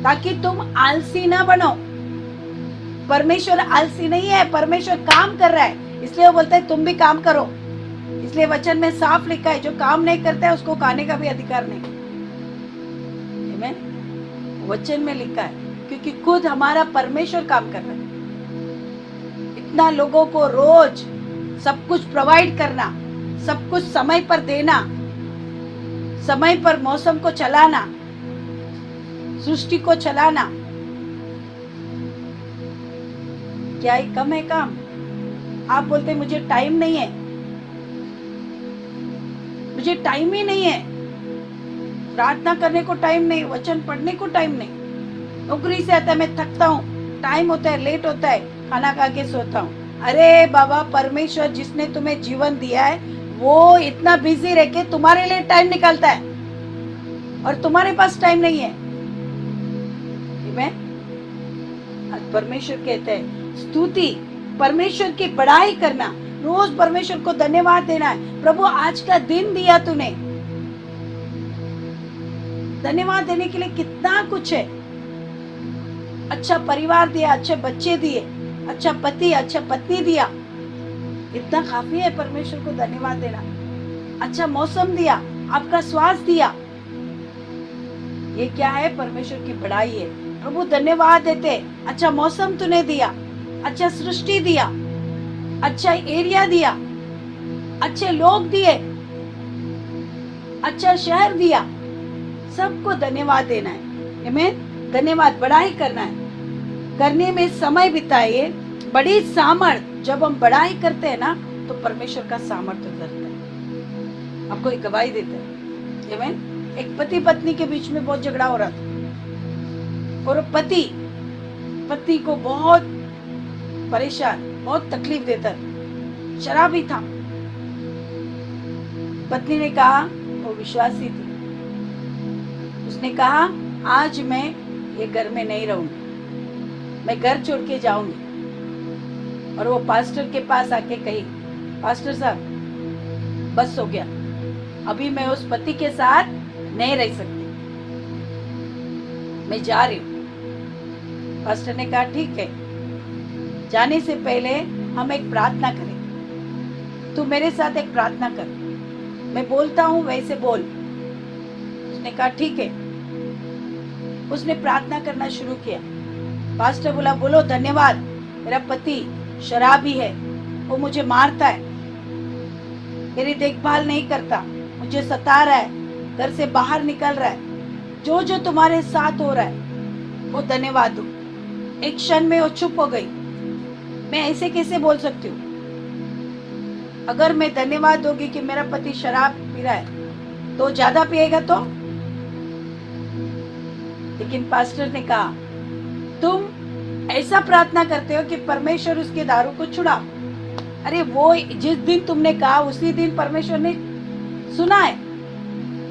ताकि तुम आलसी ना बनो। परमेश्वर आलसी नहीं है, परमेश्वर काम कर रहा है, इसलिए वो बोलता है तुम भी काम करो। इसलिए वचन में साफ लिखा है जो काम नहीं करता है उसको खाने का भी अधिकार नहीं। आमीन। वचन में लिखा है, क्योंकि खुद हमारा परमेश्वर काम कर रहा है। इतना लोगों को रोज सब कुछ प्रोवाइड करना, सब कुछ समय पर देना, समय पर मौसम को चलाना, सृष्टि को चलाना, क्या ये कम है काम? आप बोलते मुझे टाइम नहीं है, मुझे टाइम ही नहीं है, प्रार्थना करने को टाइम नहीं, वचन पढ़ने को टाइम नहीं, नौकरी से आता है मैं थकता हूँ, टाइम होता है, लेट होता है, खाना खा के सोता हूँ। अरे बाबा, परमेश्वर जिसने तुम्हें जीवन दिया है वो इतना बिजी रह के तुम्हारे लिए टाइम निकालता है और तुम्हारे पास टाइम नहीं है। परमेश्वर कहते हैं स्तुति, परमेश्वर की बड़ाई करना, रोज परमेश्वर को धन्यवाद देना है। प्रभु आज का दिन दिया तूने, धन्यवाद देने के लिए कितना कुछ है। अच्छा परिवार दिया, अच्छे बच्चे दिए, अच्छा पति, अच्छा पत्नी दिया, इतना काफी है परमेश्वर को धन्यवाद देना। अच्छा मौसम दिया, आपका स्वास्थ्य दिया, ये क्या है? परमेश्वर की बड़ाई है। प्रभु धन्यवाद देते, अच्छा मौसम तूने दिया, अच्छा सृष्टि दिया, अच्छा एरिया दिया, अच्छे लोग दिए, अच्छा शहर दिया, सबको धन्यवाद देना है। हमें धन्यवाद बड़ाई करना है, करने में समय बिताइए। बड़ी सामर्थ, जब हम बड़ाई करते हैं ना तो परमेश्वर का सामर्थ्य उतरता है। आपको एक गवाही देते हैं। आमीन। एक पति पत्नी के बीच में बहुत झगड़ा हो रहा था और पति पत्नी को बहुत परेशान, बहुत तकलीफ देता, शराबी था। पत्नी ने कहा, वो विश्वासी थी, उसने कहा आज मैं ये घर में नहीं रहूंगी, मैं घर छोड़ के जाऊंगी। और वो पास्टर के पास आके कही, पास्टर साहब बस हो गया, अभी मैं उस पति के साथ नहीं रह सकती, मैं जा रही हूँ। पास्टर ने कहा ठीक है, जाने से पहले हम एक प्रार्थना करें, तू मेरे साथ एक प्रार्थना कर, मैं बोलता हूँ वैसे बोल। उसने कहा ठीक है। उसने प्रार्थना करना शुरू किया। पास्टर बोला बोलो धन्यवाद, मेरा पति शराबी है, वो मुझे मारता है, मेरी देखभाल नहीं करता, मुझे सता रहा है, घर से बाहर निकल रहा है, जो जो तुम्हारे साथ हो रहा है वो धन्यवाद दो। एक क्षण में वो चुप हो गई। मैं ऐसे कैसे बोल सकती हूँ? अगर मैं धन्यवाद दोगी कि मेरा पति शराब पी रहा है तो ज्यादा पिएगा तो? लेकिन पास्टर ने कहा तुम ऐसा प्रार्थना करते हो कि परमेश्वर उसके दारू को छुड़ा। अरे वो जिस दिन तुमने कहा उसी दिन परमेश्वर ने सुना है।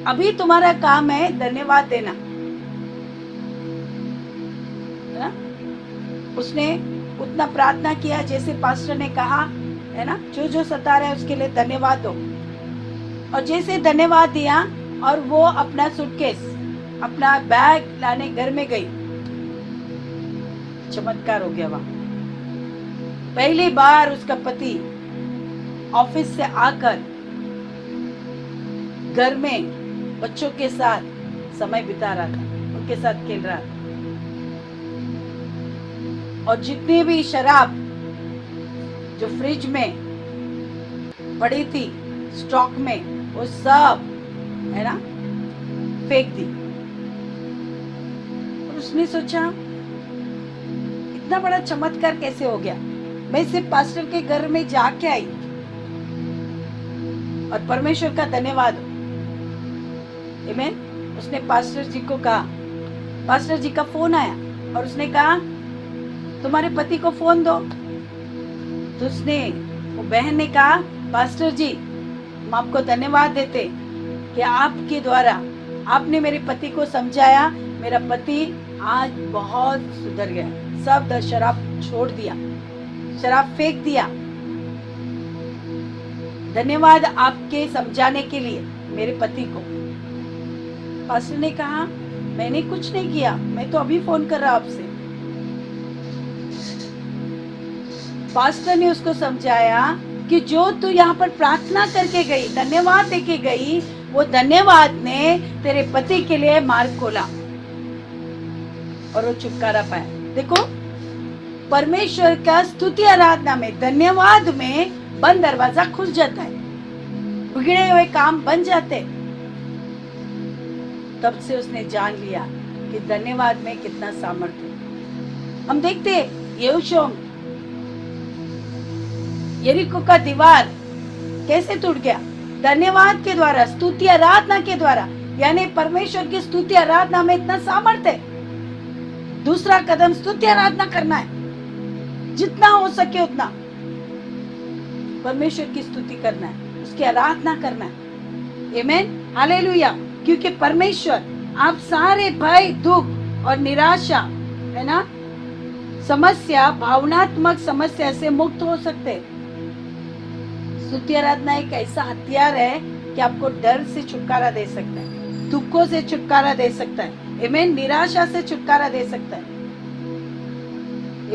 अभी तुम्हारा काम है धन्यवाद देना, है ना? उसने उतना प्रार्थना किया जैसे पास्टर ने कहा, है ना? जो जो सता रहा है उसके लिए धन्यवाद दो। और जैसे धन्यवाद दिया और वो अपना सूटकेस, अपना बैग लाने घर में गई, चमत्कार हो गया वहां। पहली बार उसका पति ऑफिस से आकर घर में बच्चों के साथ समय बिता रहा था, उनके साथ खेल रहा था। और जितनी भी शराब जो फ्रिज में पड़ी थी स्टॉक में, वो सब, है ना, फेंक दी। और उसने सोचा इतना बड़ा चमत्कार कैसे हो गया? मैं सिर्फ पास्टर के घर में जाके आई और परमेश्वर का धन्यवाद हो। आमीन। उसने पास्टर जी को कहा, पास्टर जी का फोन आया और उसने कहा तुम्हारे पति को फोन दो। तो उसने, वो बहन ने कहा पास्टर जी हम आपको धन्यवाद देते कि आपके द्वारा आपने मेरे पति को समझाया। मेरा पति आज बहुत सुधर गया, सब शराब छोड़ दिया, शराब फेंक दिया। धन्यवाद आपके समझाने के लिए मेरे पति को। पास्टर ने कहा मैंने कुछ नहीं किया, मैं तो अभी फोन कर रहा आपसे। पास्टर ने उसको समझाया कि जो तू यहाँ पर प्रार्थना करके गई, धन्यवाद देके गई, वो धन्यवाद ने तेरे पति के लिए मार्ग खोला और वो छुटकारा पाया। देखो, परमेश्वर का स्तुति आराधना में, धन्यवाद में बंद दरवाजा खुल जाता है, बिगड़े हुए काम बन जाते। तब से उसने जान लिया कि धन्यवाद में कितना सामर्थ्य है। हम देखते यहोशू, यरीको का दीवार कैसे टूट गया? धन्यवाद के द्वारा, स्तुति आराधना के द्वारा। यानी परमेश्वर की स्तुति आराधना में इतना सामर्थ्य है। दूसरा कदम स्तुति आराधना करना है, जितना हो सके उतना परमेश्वर की स्तुति करना है, उसकी आराधना करना है। आमीन, हालेलुया। क्योंकि परमेश्वर आप सारे भय, दुख और निराशा, है ना, समस्या, भावनात्मक समस्या से मुक्त हो सकते हैं। स्तुति आराधना एक ऐसा हथियार है कि आपको डर से छुटकारा दे सकता है, दुखों से छुटकारा दे सकता है, आमीन, निराशा से छुटकारा दे सकता है,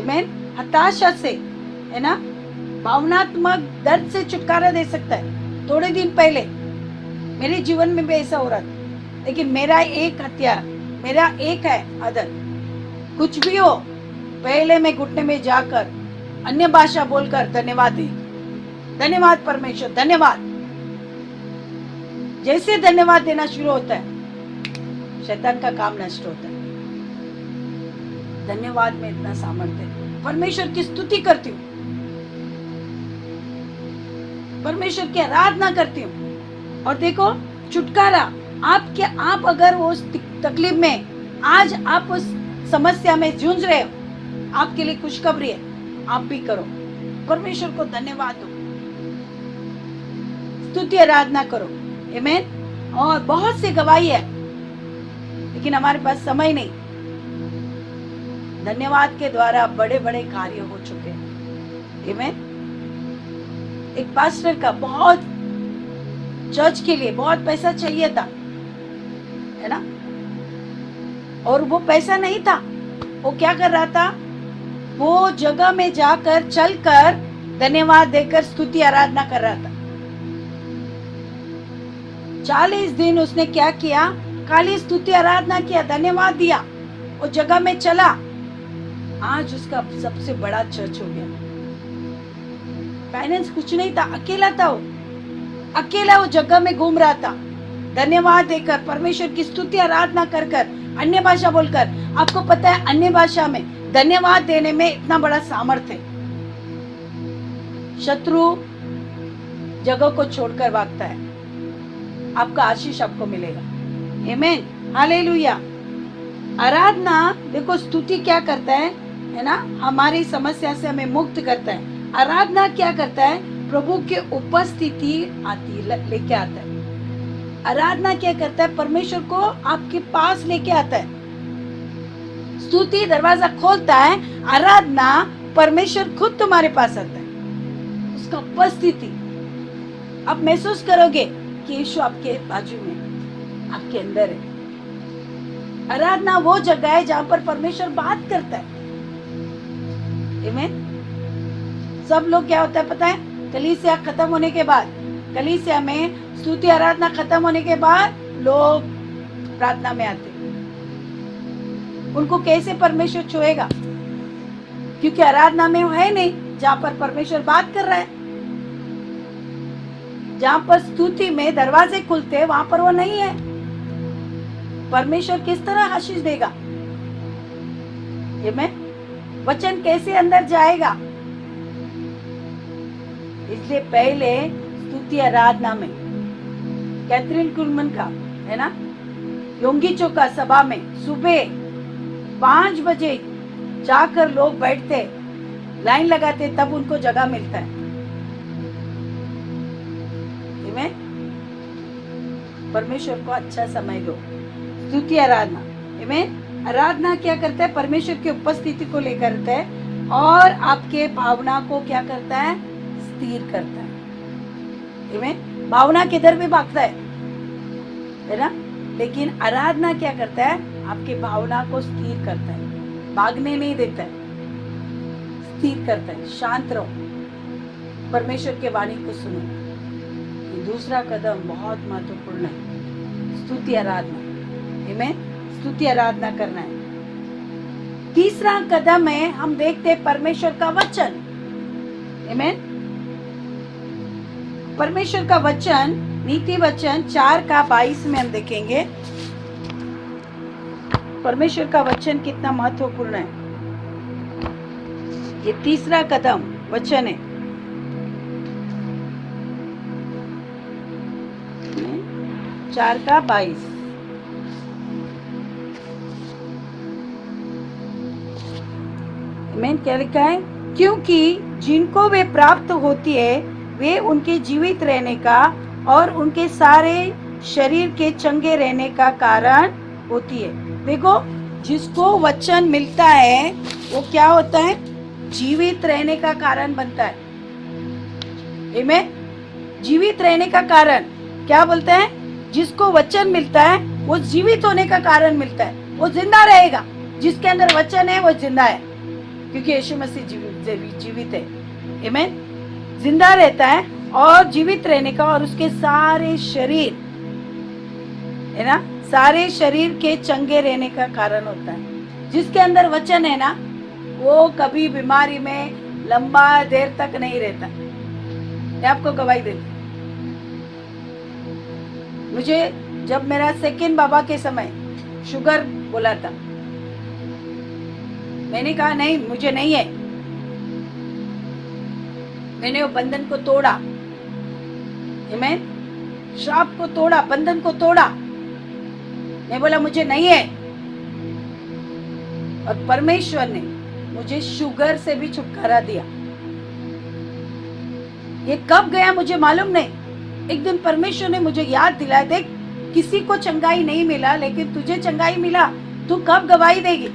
आमीन, हताशा से, है ना, भावनात्मक दर्द से छुटकारा दे सकता है। थोड़े दिन पहले मेरे जीवन में भी ऐसा हो रहा था, लेकिन मेरा एक हथियार, मेरा एक है आदत, कुछ भी हो पहले मैं घुटने में जाकर अन्य भाषा बोलकर धन्यवाद दे, धन्यवाद परमेश्वर, धन्यवाद। जैसे धन्यवाद देना शुरू होता है, शैतान का काम नष्ट होता है। धन्यवाद में इतना सामर्थ्य है। परमेश्वर की स्तुति करती हूँ, परमेश्वर की आराधना करती हूँ, और देखो छुटकारा आप अगर उस तकलीफ में, आज आप उस समस्या में जूझ रहे हो, आपके लिए खुशखबरी है, आप भी करो, परमेश्वर को धन्यवाद दो, स्तुति आराधना करो, आमीन। और बहुत सी गवाही है, लेकिन हमारे पास समय नहीं। धन्यवाद के द्वारा बड़े बड़े कार्य हो चुके हैं, आमीन। एक पास्टर का बहुत चर्च के लिए बहुत पैसा चाहिए था, है ना, और वो पैसा नहीं था। वो क्या कर रहा था? वो जगह में जाकर चलकर धन्यवाद देकर स्तुति आराधना कर रहा था। 40 दिन उसने क्या किया? खाली स्तुति आराधना किया, धन्यवाद दिया, वो जगह में चला। आज उसका सबसे बड़ा चर्च हो गया। फाइनेंस कुछ नहीं था, अकेला था वो, अकेला वो जगह में घूम रहा था, धन्यवाद देकर, परमेश्वर की स्तुति आराधना कर कर, अन्य भाषा बोलकर। आपको पता है अन्य भाषा में धन्यवाद देने में इतना बड़ा सामर्थ्य है। शत्रु जगह को छोड़कर भागता है, आपका आशीष आपको मिलेगा। आमीन, हालेलुया। आराधना देखो, स्तुति क्या करता है ना, हमारी समस्या से हमें मुक्त करता है। आराधना क्या करता है, प्रभु की उपस्थिति लेके आता है। आराधना क्या करता है, परमेश्वर को आपके पास लेके आता है। स्तुति दरवाजा खोलता है, आराधना परमेश्वर खुद तुम्हारे पास आता है। उसका उपस्थिति आप महसूस करोगे कि यीशु आपके बाजू में, आपके अंदर है। आराधना वो जगह है जहां पर परमेश्वर बात करता है। आमीन। सब लोग क्या होता है पता है, कलीसिया खत्म होने के बाद, कलीसिया में स्तुति आराधना खत्म होने के बाद लोग प्रार्थना में आते हैं। उनको कैसे परमेश्वर छुएगा, क्योंकि आराधना में वो है नहीं जहां पर परमेश्वर बात कर रहा है। जहां पर स्तुति में दरवाजे खुलते हैं वहां पर वो नहीं है। परमेश्वर किस तरह आशीष देगा, ये मैं वचन कैसे अंदर जाएगा। इसलिए पहले स्तुति आराधना में कैथरीन कुलमन का है ना, योंगी चौका सभा में सुबह 5 बजे जाकर लोग बैठते, लाइन लगाते, तब उनको जगह मिलता है। परमेश्वर को अच्छा समय दो, स्तुति आराधना। आमीन। आराधना क्या करता है, परमेश्वर की उपस्थिति को लेकर करता है और आपके भावना को क्या करता है, स्थिर करता है। आमीन। भावना किधर भी भागता है ना, लेकिन आराधना क्या करता है, आपके भावना को स्थिर करता है, भागने नहीं देता है, स्थिर करता है। शांत रहो, परमेश्वर के वाणी को सुनो। ये दूसरा कदम बहुत महत्वपूर्ण है, स्तुति आराधना। आमीन। स्तुति आराधना करना है। तीसरा कदम है, हम देखते हैं परमेश्वर का वचन। आमीन। परमेश्वर का वचन, नीति वचन 4:22 में हम देखेंगे परमेश्वर का वचन कितना महत्वपूर्ण है। ये तीसरा कदम वचन है। 4:22 में क्या लिखा है, क्योंकि जिनको वे प्राप्त होती है वे उनके जीवित रहने का और उनके सारे शरीर के चंगे रहने का कारण होती है। देखो, जिसको वचन मिलता है वो क्या होता है, जीवित रहने का कारण बनता है। आमीन। जीवित रहने का कारण क्या बोलता है, जिसको वचन मिलता है वो जीवित होने का कारण मिलता है, वो जिंदा रहेगा। जिसके अंदर वचन है वो जिंदा है, क्योंकि यीशु मसीह जीवित है। आमीन। जिंदा रहता है और जीवित रहने का, और उसके सारे शरीर है ना, सारे शरीर के चंगे रहने का कारण होता है। जिसके अंदर वचन है ना, वो कभी बीमारी में लंबा देर तक नहीं रहता। मैं आपको गवाही देती। मुझे जब मेरा सेकंड बाबा के समय शुगर बोला था, मैंने कहा नहीं, मुझे नहीं है। मैंने वो बंधन को तोड़ा, आमीन। श्राप को तोड़ा, बंधन को तोड़ा। मैं बोला मुझे नहीं है, और परमेश्वर ने मुझे शुगर से भी छुटकारा दिया। ये कब गया मुझे मालूम नहीं। एक दिन परमेश्वर ने मुझे याद दिलाया, देख किसी को चंगाई नहीं मिला लेकिन तुझे चंगाई मिला, तू कब गवाही देगी।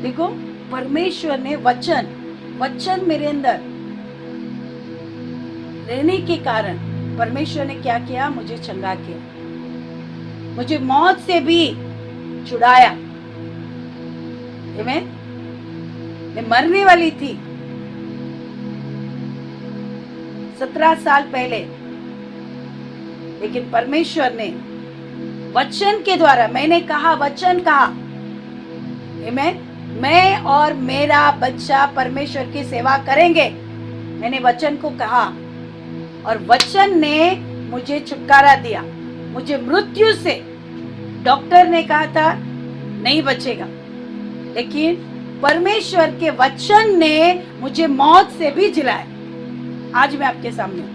देखो, परमेश्वर ने वचन मेरे अंदर रहने के कारण परमेश्वर ने क्या किया, मुझे चंगा किया, मुझे मौत से भी छुड़ाया। आमीन। मैं मरने वाली थी 17 साल पहले, लेकिन परमेश्वर ने वचन के द्वारा, मैंने कहा, वचन कहा, आमीन, मैं और मेरा बच्चा परमेश्वर की सेवा करेंगे। मैंने वचन को कहा और वचन ने मुझे छुटकारा दिया। मुझे मृत्यु से, डॉक्टर ने कहा था नहीं बचेगा, लेकिन परमेश्वर के वचन ने मुझे मौत से भी जिलाया। आज मैं आपके सामने हूं,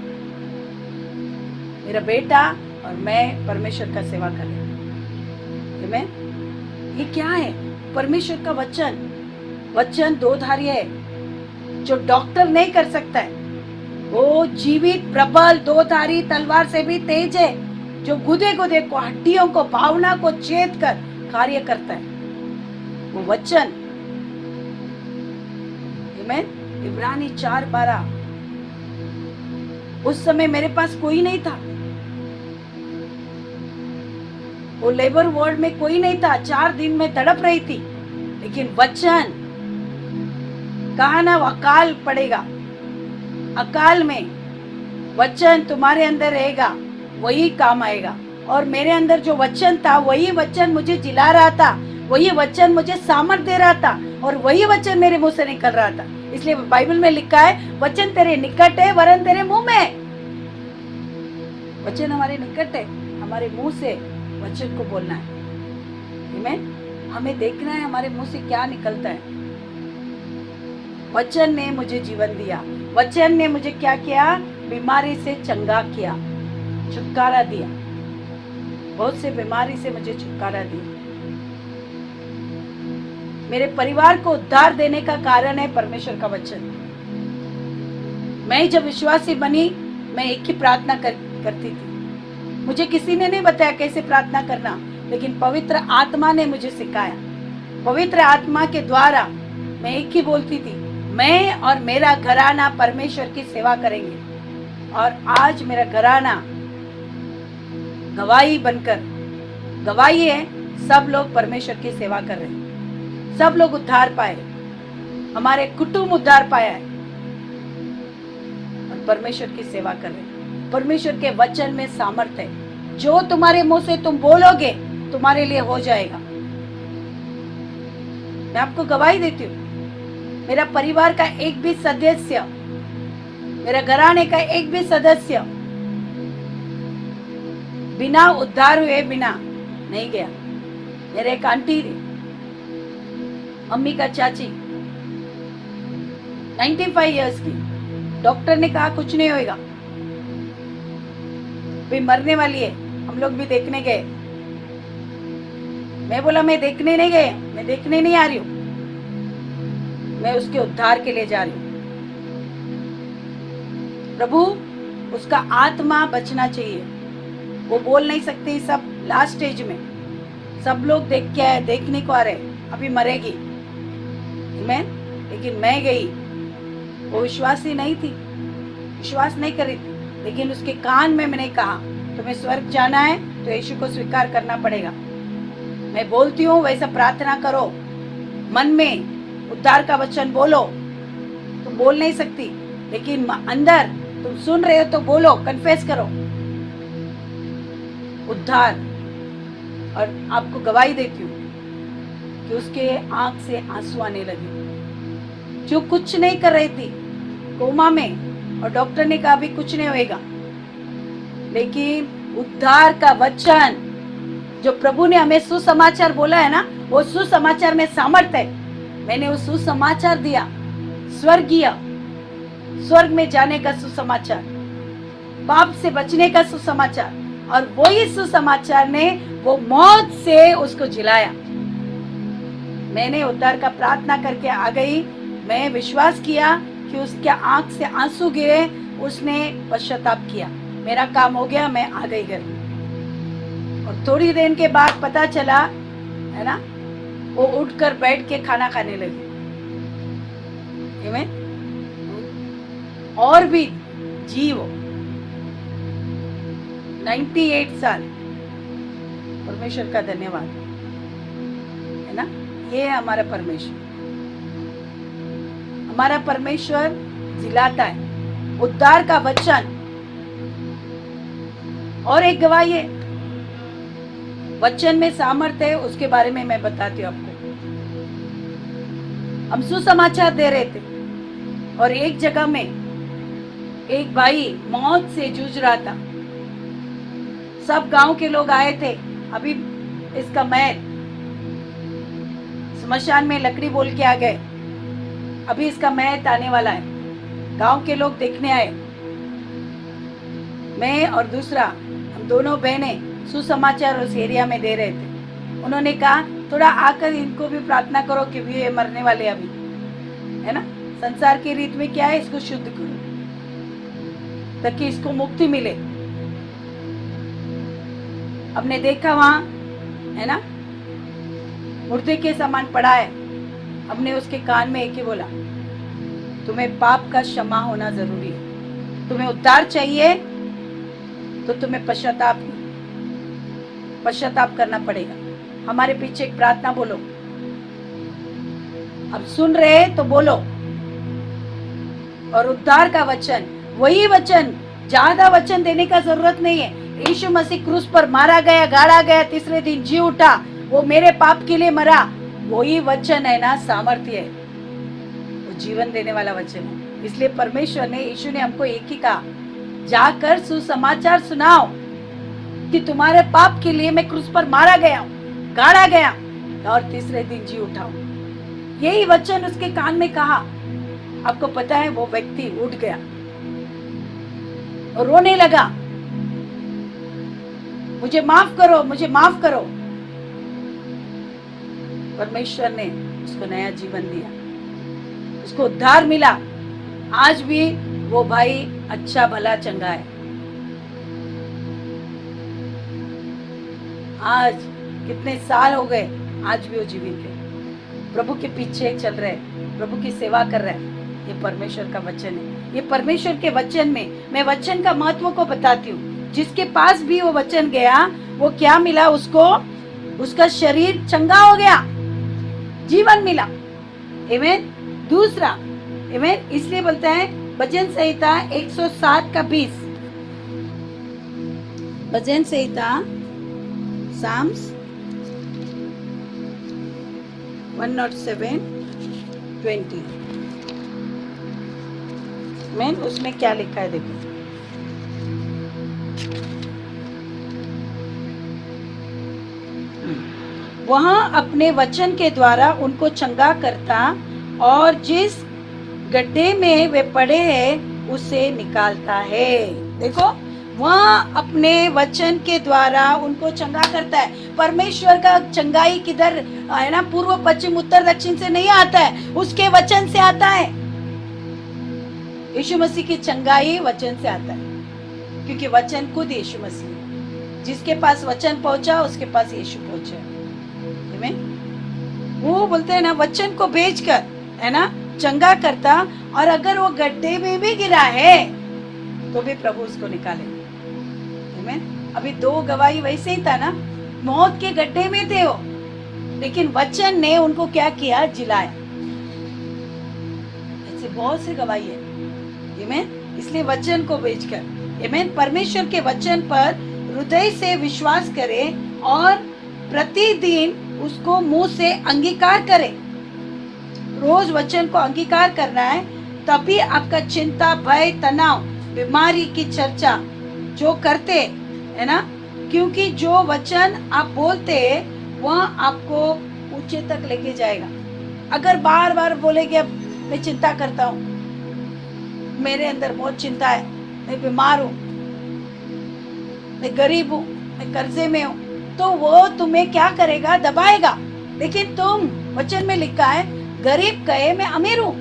मेरा बेटा और मैं परमेश्वर का सेवा कर रहे हैं। आमीन। ये क्या है? परमेश्वर का वचन। वचन दोधारी है, जो डॉक्टर नहीं कर सकता है। वो जीवित, प्रबल, दोधारी तलवार से भी तेज है, जो गुदे गुदे को, हड्डियों को, भावना को छेद कर कार्य करता है। वो वचन। आमीन। इब्रानी 4:12। उस समय मेरे पास कोई नहीं था, वो लेबर वार्ड में कोई नहीं था। 4 दिन में तड़प रही थी, लेकिन वचन कहा ना, अकाल पड़ेगा। अकाल में वचन तुम्हारे अंदर रहेगा, वही काम आएगा। और मेरे अंदर जो वचन था, वही वचन मुझे जिला रहा था, वही वचन मुझे सामर्थ दे रहा था, और वही वचन मेरे मुंह से निकल रहा था। इसलिए बाइबल में लिखा है, वचन तेरे निकट है, वरन तेरे मुंह में। वचन हमारे निकट है, हमारे मुंह से वचन को बोलना है। आमीन। हमें देखना है हमारे मुंह से क्या निकलता है। वचन ने मुझे जीवन दिया। वचन ने मुझे क्या किया? बीमारी से चंगा किया, छुटकारा दिया। बहुत से बीमारी से मुझे छुटकारा दिया। मेरे परिवार को उद्धार देने का कारण है परमेश्वर का वचन। मैं जब विश्वासी बनी, मैं एक ही प्रार्थना करती थी। मुझे किसी ने नहीं बताया कैसे प्रार्थना करना, लेकिन पवित्र आत्मा ने मुझे सिखाया। पवित्र आत्मा के द्वारा मैं एक ही बोलती थी, मैं और मेरा घराना परमेश्वर की सेवा करेंगे। और आज मेरा घराना गवाही बनकर, गवाही है, सब लोग परमेश्वर की सेवा कर रहे हैं, सब लोग उद्धार पाए, हमारे कुटुंब उद्धार पाया है और परमेश्वर की सेवा कर रहे हैं। परमेश्वर के वचन में सामर्थ है। जो तुम्हारे मुंह से तुम बोलोगे, तुम्हारे लिए हो जाएगा। मैं आपको गवाही देती हूँ, मेरा परिवार का एक भी सदस्य, मेरा घराने का एक भी सदस्य बिना उद्धार हुए बिना नहीं गया। मेरे एक आंटी, मम्मी का चाची, 95 इयर्स की, डॉक्टर ने कहा कुछ नहीं होएगा, भी मरने वाली है। हम लोग भी देखने गए। मैं बोला मैं देखने नहीं गए, मैं देखने नहीं आ रही हूँ, मैं उसके उद्धार के लिए जा रही हूँ। प्रभु, उसका आत्मा बचना चाहिए। वो बोल नहीं सकती, सब लास्ट स्टेज में, सब लोग देखने को आ रहे, अभी मरेगी। आमीन। लेकिन मैं गई, वो विश्वासी नहीं थी, विश्वास नहीं कर रही थी, लेकिन उसके कान में मैंने कहा, तुम्हें स्वर्ग जाना है तो यीशु को स्वीकार करना पड़ेगा। मैं बोलती हूँ वैसा प्रार्थना करो, मन में उद्धार का वचन बोलो। तुम बोल नहीं सकती, लेकिन अंदर तुम सुन रहे हो तो बोलो, कन्फेस करो उद्धार। और आपको गवाही देती हूँ कि उसके आंख से आंसू आने लगे। जो कुछ नहीं कर रही थी, कोमा में, और डॉक्टर ने कहा अभी कुछ नहीं होएगा, लेकिन उद्धार का वचन जो प्रभु ने हमें सुसमाचार बोला है ना, वो सुसमाचार में सामर्थ्य है। मैंने वो सुसमाचार दिया, स्वर्गीय, स्वर्ग में जाने का सुसमाचार, पाप से बचने का सुसमाचार, और वही सुसमाचार ने वो मौत से उसको जिलाया। मैंने उद्धार का प्रार्थना करके आ गई। मैं विश्वास किया कि उसके आंख से आंसू गिरे, उसने पश्चाताप किया, मेरा काम हो गया, मैं आ गई घर। और थोड़ी देर के बाद पता चला, है ना, वो उठकर बैठ के खाना खाने लगी। आमीन। और भी जीव, 98 साल, परमेश्वर का धन्यवाद, है ना। ये है हमारा परमेश्वर। हमारा परमेश्वर जिलाता है उद्धार का वचन। और एक गवाही है, वचन में सामर्थ्य है, उसके बारे में मैं बताती हूँ आपको। हम सुसमाचार दे रहे थे और एक जगह में एक भाई मौत से जूझ रहा था, सब गांव के लोग आए थे। अभी इसका मैल स्मशान में लकड़ी बोल के आ गए, अभी इसका मैत आने वाला है। गांव के लोग देखने आए, मैं और दूसरा हम दोनों बहनें सुसमाचार उस एरिया में दे रहे थे। उन्होंने कहा थोड़ा आकर इनको भी प्रार्थना करो कि भी ये मरने वाले अभी, है ना, संसार की रीत में क्या है, इसको शुद्ध करो ताकि इसको मुक्ति मिले। हमने देखा वहां, है ना, मुर्दे के समान पड़ा है। हमने उसके कान में एक ही बोला, तुम्हें पाप का क्षमा होना जरूरी है, तुम्हें उद्धार चाहिए तो तुम्हें पश्चाताप करना पड़ेगा। हमारे पीछे एक प्रार्थना बोलो, अब सुन रहे तो बोलो। और उद्धार का वचन, वही वचन, ज्यादा वचन देने का जरूरत नहीं है। यीशु मसीह क्रूस पर मारा गया, गाड़ा गया, तीसरे दिन जी उठा, वो मेरे पाप के लिए मरा। वही वचन है ना, सामर्थ्य है, वो जीवन देने वाला वचन है। इसलिए परमेश्वर ने, यीशु ने हमको एक ही कहा, जाकर सुसमाचार सुनाओ कि तुम्हारे पाप के लिए मैं क्रूस पर मारा गया हूं, गाड़ा गया और तीसरे दिन जी उठा हूं। यही वचन उसके कान में कहा। आपको पता है, वो व्यक्ति उठ गया और रोने लगा, मुझे माफ करो, मुझे माफ करो। परमेश्वर ने उसको नया जीवन दिया, उसको उद्धार मिला। आज भी वो भाई अच्छा भला चंगा है। आज कितने साल हो गए, आज भी वो जीवित है, प्रभु के पीछे चल रहे हैं, प्रभु की सेवा कर रहे हैं। ये परमेश्वर का वचन है। ये परमेश्वर के वचन में मैं वचन का महत्व को बताती हूँ। जिसके पास भी वो वचन गया, वो क्या मिला उसको, उसका शरीर चंगा हो गया, जीवन मिला। आमीन। दूसरा, आमीन, इसलिए बोलता है भजन संहिता 107 का 20, भजन संहिता साम्स 107:20 में उसमें क्या लिखा है देखो। वहां अपने वचन के द्वारा उनको चंगा करता और जिस गड्ढे में वे पड़े हैं उसे निकालता है। देखो, वह अपने वचन के द्वारा उनको चंगा करता है। परमेश्वर का चंगाई किधर है ना, पूर्व पश्चिम उत्तर दक्षिण से नहीं आता है, उसके वचन से आता है। यीशु मसीह की चंगाई वचन से आता है, क्योंकि वचन खुद यीशु मसीह है। जिसके पास वचन पहुंचा उसके पास यीशु पहुंचा। वो बोलते हैं ना, वचन को भेजकर, है ना, चंगा करता, और अगर वो गड्ढे में भी गिरा है तो भी प्रभु उसको निकाले। अभी 2 गवाही वैसे ही था ना, मौत के गड्ढे में थे वो, लेकिन वचन ने उनको क्या किया, जिलाया। ऐसे बहुत से गवाही है। आमीन। इसलिए वचन को भेजकर, आमीन, परमेश्वर के वचन पर हृदय से विश्वास करें और प्रतिदिन उसको मुंह से अंगीकार करें। रोज वचन को अंगीकार करना है, तभी आपका चिंता, भय, तनाव, बीमारी की चर्चा जो करते है ना, क्योंकि जो वचन आप बोलते वह आपको ऊंचे तक लेके जाएगा। अगर बार बार बोलेगे मैं चिंता करता हूँ, मेरे अंदर बहुत चिंता है, मैं बीमार हूँ, मैं गरीब हूँ, मैं कर्जे में हूँ, तो वो तुम्हें क्या करेगा, दबाएगा। लेकिन तुम, वचन में लिखा है, गरीब कहे मैं अमीर हूँ,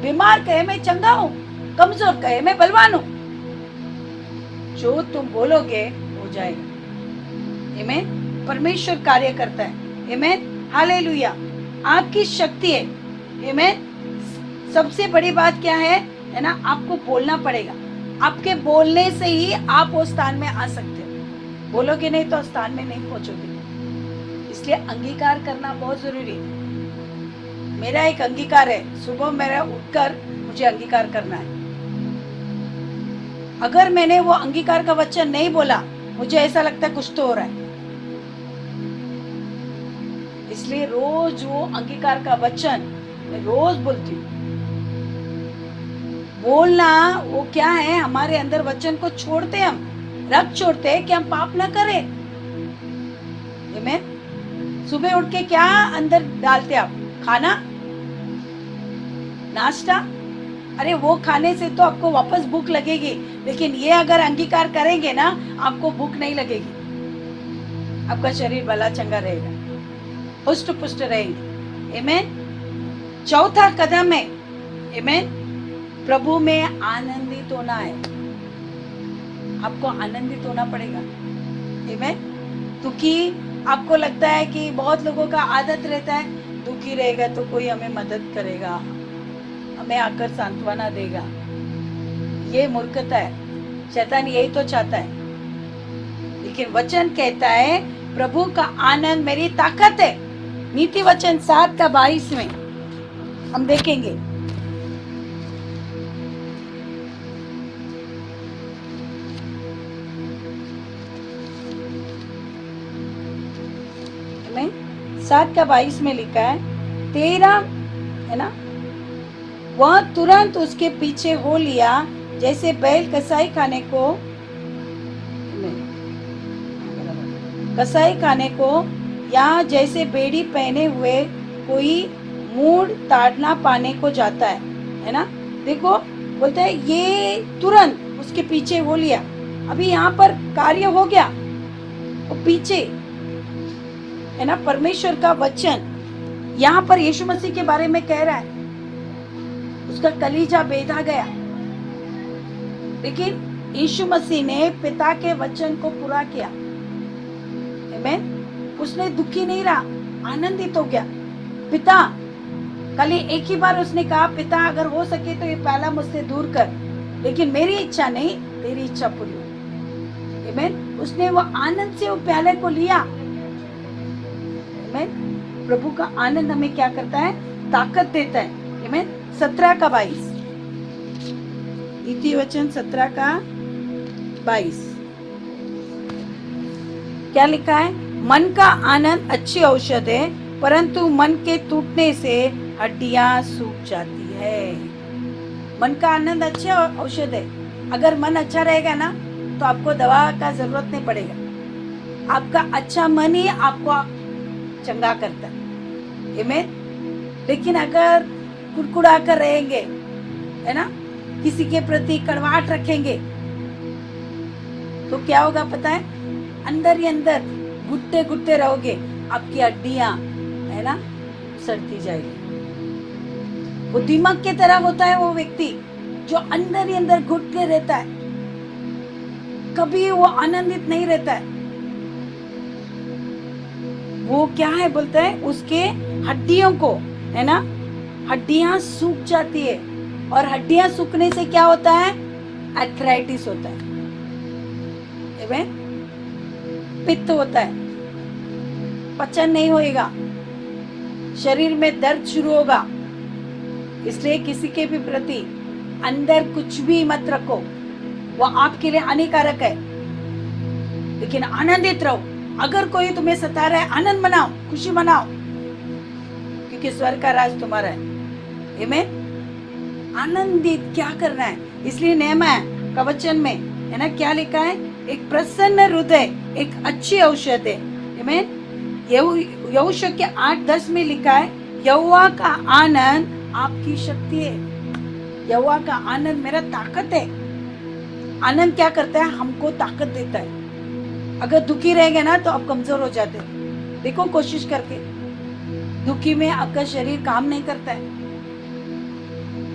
बीमार कहे मैं चंगा हूँ, कमजोर कहे मैं बलवान हूँ। जो तुम बोलोगे हो जाएगा। आमीन। परमेश्वर कार्य करता है। आमीन। हालेलुया। आपकी शक्ति है। आमीन। सबसे बड़ी बात क्या है ना, आपको बोलना पड़ेगा। आपके बोलने से ही आप वो स्थान में आ सकते हो। बोलोगे नहीं तो स्थान में नहीं पहुंचोगे। इसलिए अंगीकार करना बहुत जरूरी है। मेरा एक अंगीकार है, सुबह मेरा उठकर मुझे अंगीकार करना है। अगर मैंने वो अंगीकार का वचन नहीं बोला, मुझे ऐसा लगता है कुछ तो हो रहा है। इसलिए रोज वो अंगीकार का वचन मैं रोज बोलती हूँ। बोलना वो क्या है, हमारे अंदर वचन को छोड़ते हम, रख छोड़ते हैं कि हम पाप ना करें। आमीन। सुबह उठ के क्या अंदर डालते आप? खाना, नाश्ता। अरे वो खाने से तो आपको वापस भूख लगेगी, लेकिन ये अगर अंगीकार करेंगे ना, आपको भूख नहीं लगेगी, आपका शरीर भला चंगा रहेगा, पुष्ट पुष्ट रहेंगे। आमीन। चौथा कदम है, आमीन, प्रभु में आनंदित होना है। आपको आनंदित होना पड़ेगा। आमीन। दुखी आपको लगता है कि बहुत लोगों का आदत रहता है, दुखी रहेगा तो कोई हमें मदद करेगा, हमें आकर सांत्वना देगा। ये मूर्खता है। शैतान यही तो चाहता है। लेकिन वचन कहता है प्रभु का आनंद मेरी ताकत है। नीति वचन 7:22 में हम देखेंगे। में 7:22 में लिखा है, तेरा है ना, वह तुरंत उसके पीछे हो लिया, जैसे बैल कसाई खाने को या जैसे बेड़ी पहने हुए कोई मूड ताड़ना पाने को जाता है ना। देखो बोलते हैं ये तुरंत उसके पीछे हो लिया। अभी यहाँ पर कार्य हो गया, वो पीछे है ना। परमेश्वर का वचन यहाँ पर यीशु मसीह के बारे में कह रहा है, उसका कलीजा बेधा गया, लेकिन यीशु मसीह ने पिता के वचन को पूरा किया। आमीन। उसने दुखी नहीं रहा, आनंदित हो गया। पिता, कल एक ही बार उसने कहा, पिता अगर हो सके तो ये प्याला मुझसे दूर कर, लेकिन मेरी इच्छा नहीं तेरी इच्छा पूरी हो। आमीन। उसने वो आनंद से वो प्याले को लिया। आमीन। प्रभु का आनंद हमें क्या करता है? ताकत देता है। आमीन। 17:22 नीति वचन 17:22 क्या लिखा है? मन का आनंद अच्छी औषध है, परंतु मन के टूटने से हड्डियां सूख जाती है। मन का आनंद अच्छी औषध है। अगर मन अच्छा रहेगा ना तो आपको दवा का जरूरत नहीं पड़ेगा। आपका अच्छा मन ही आपको चंगा करता है। आमीन। लेकिन अगर कुड़कुड़ा कर रहेंगे, है ना, किसी के प्रति कड़वाहट रखेंगे, तो क्या होगा पता है? अंदर ही अंदर घुटते घुटते रहोगे, आपकी हड्डियां है ना सड़ती जाएगी। वो दिमाग की तरह होता है वो व्यक्ति जो अंदर ही अंदर घुट के रहता है, कभी वो आनंदित नहीं रहता है। वो क्या है बोलते हैं, उसके हड्डियों को है ना, हड्डियां सूख जाती है, और हड्डियां सूखने से क्या होता है? आर्थराइटिस होता है, पित्त होता है, पचन नहीं होएगा, शरीर में दर्द शुरू होगा। इसलिए किसी के भी प्रति अंदर कुछ भी मत रखो, वो आपके लिए हानिकारक है। लेकिन आनंदित रहो। अगर कोई तुम्हें सता रहा है, आनंद मनाओ, खुशी मनाओ, क्योंकि स्वर्ग का राज तुम्हारा है। आमीन। आनंदित क्या करना है? इसलिए नेहमिया का वचन में है ना क्या लिखा है? एक प्रसन्न हृदय एक अच्छी औषध है। आमीन। यहोशू के 8:10 में लिखा है, यहोवा का आनंद आपकी शक्ति है। यहोवा का आनंद मेरा ताकत है। आनंद क्या करता है? हमको ताकत देता है। अगर दुखी रहेंगे ना तो आप कमजोर हो जाते हैं। देखो कोशिश करके, दुखी में आपका शरीर काम नहीं करता है,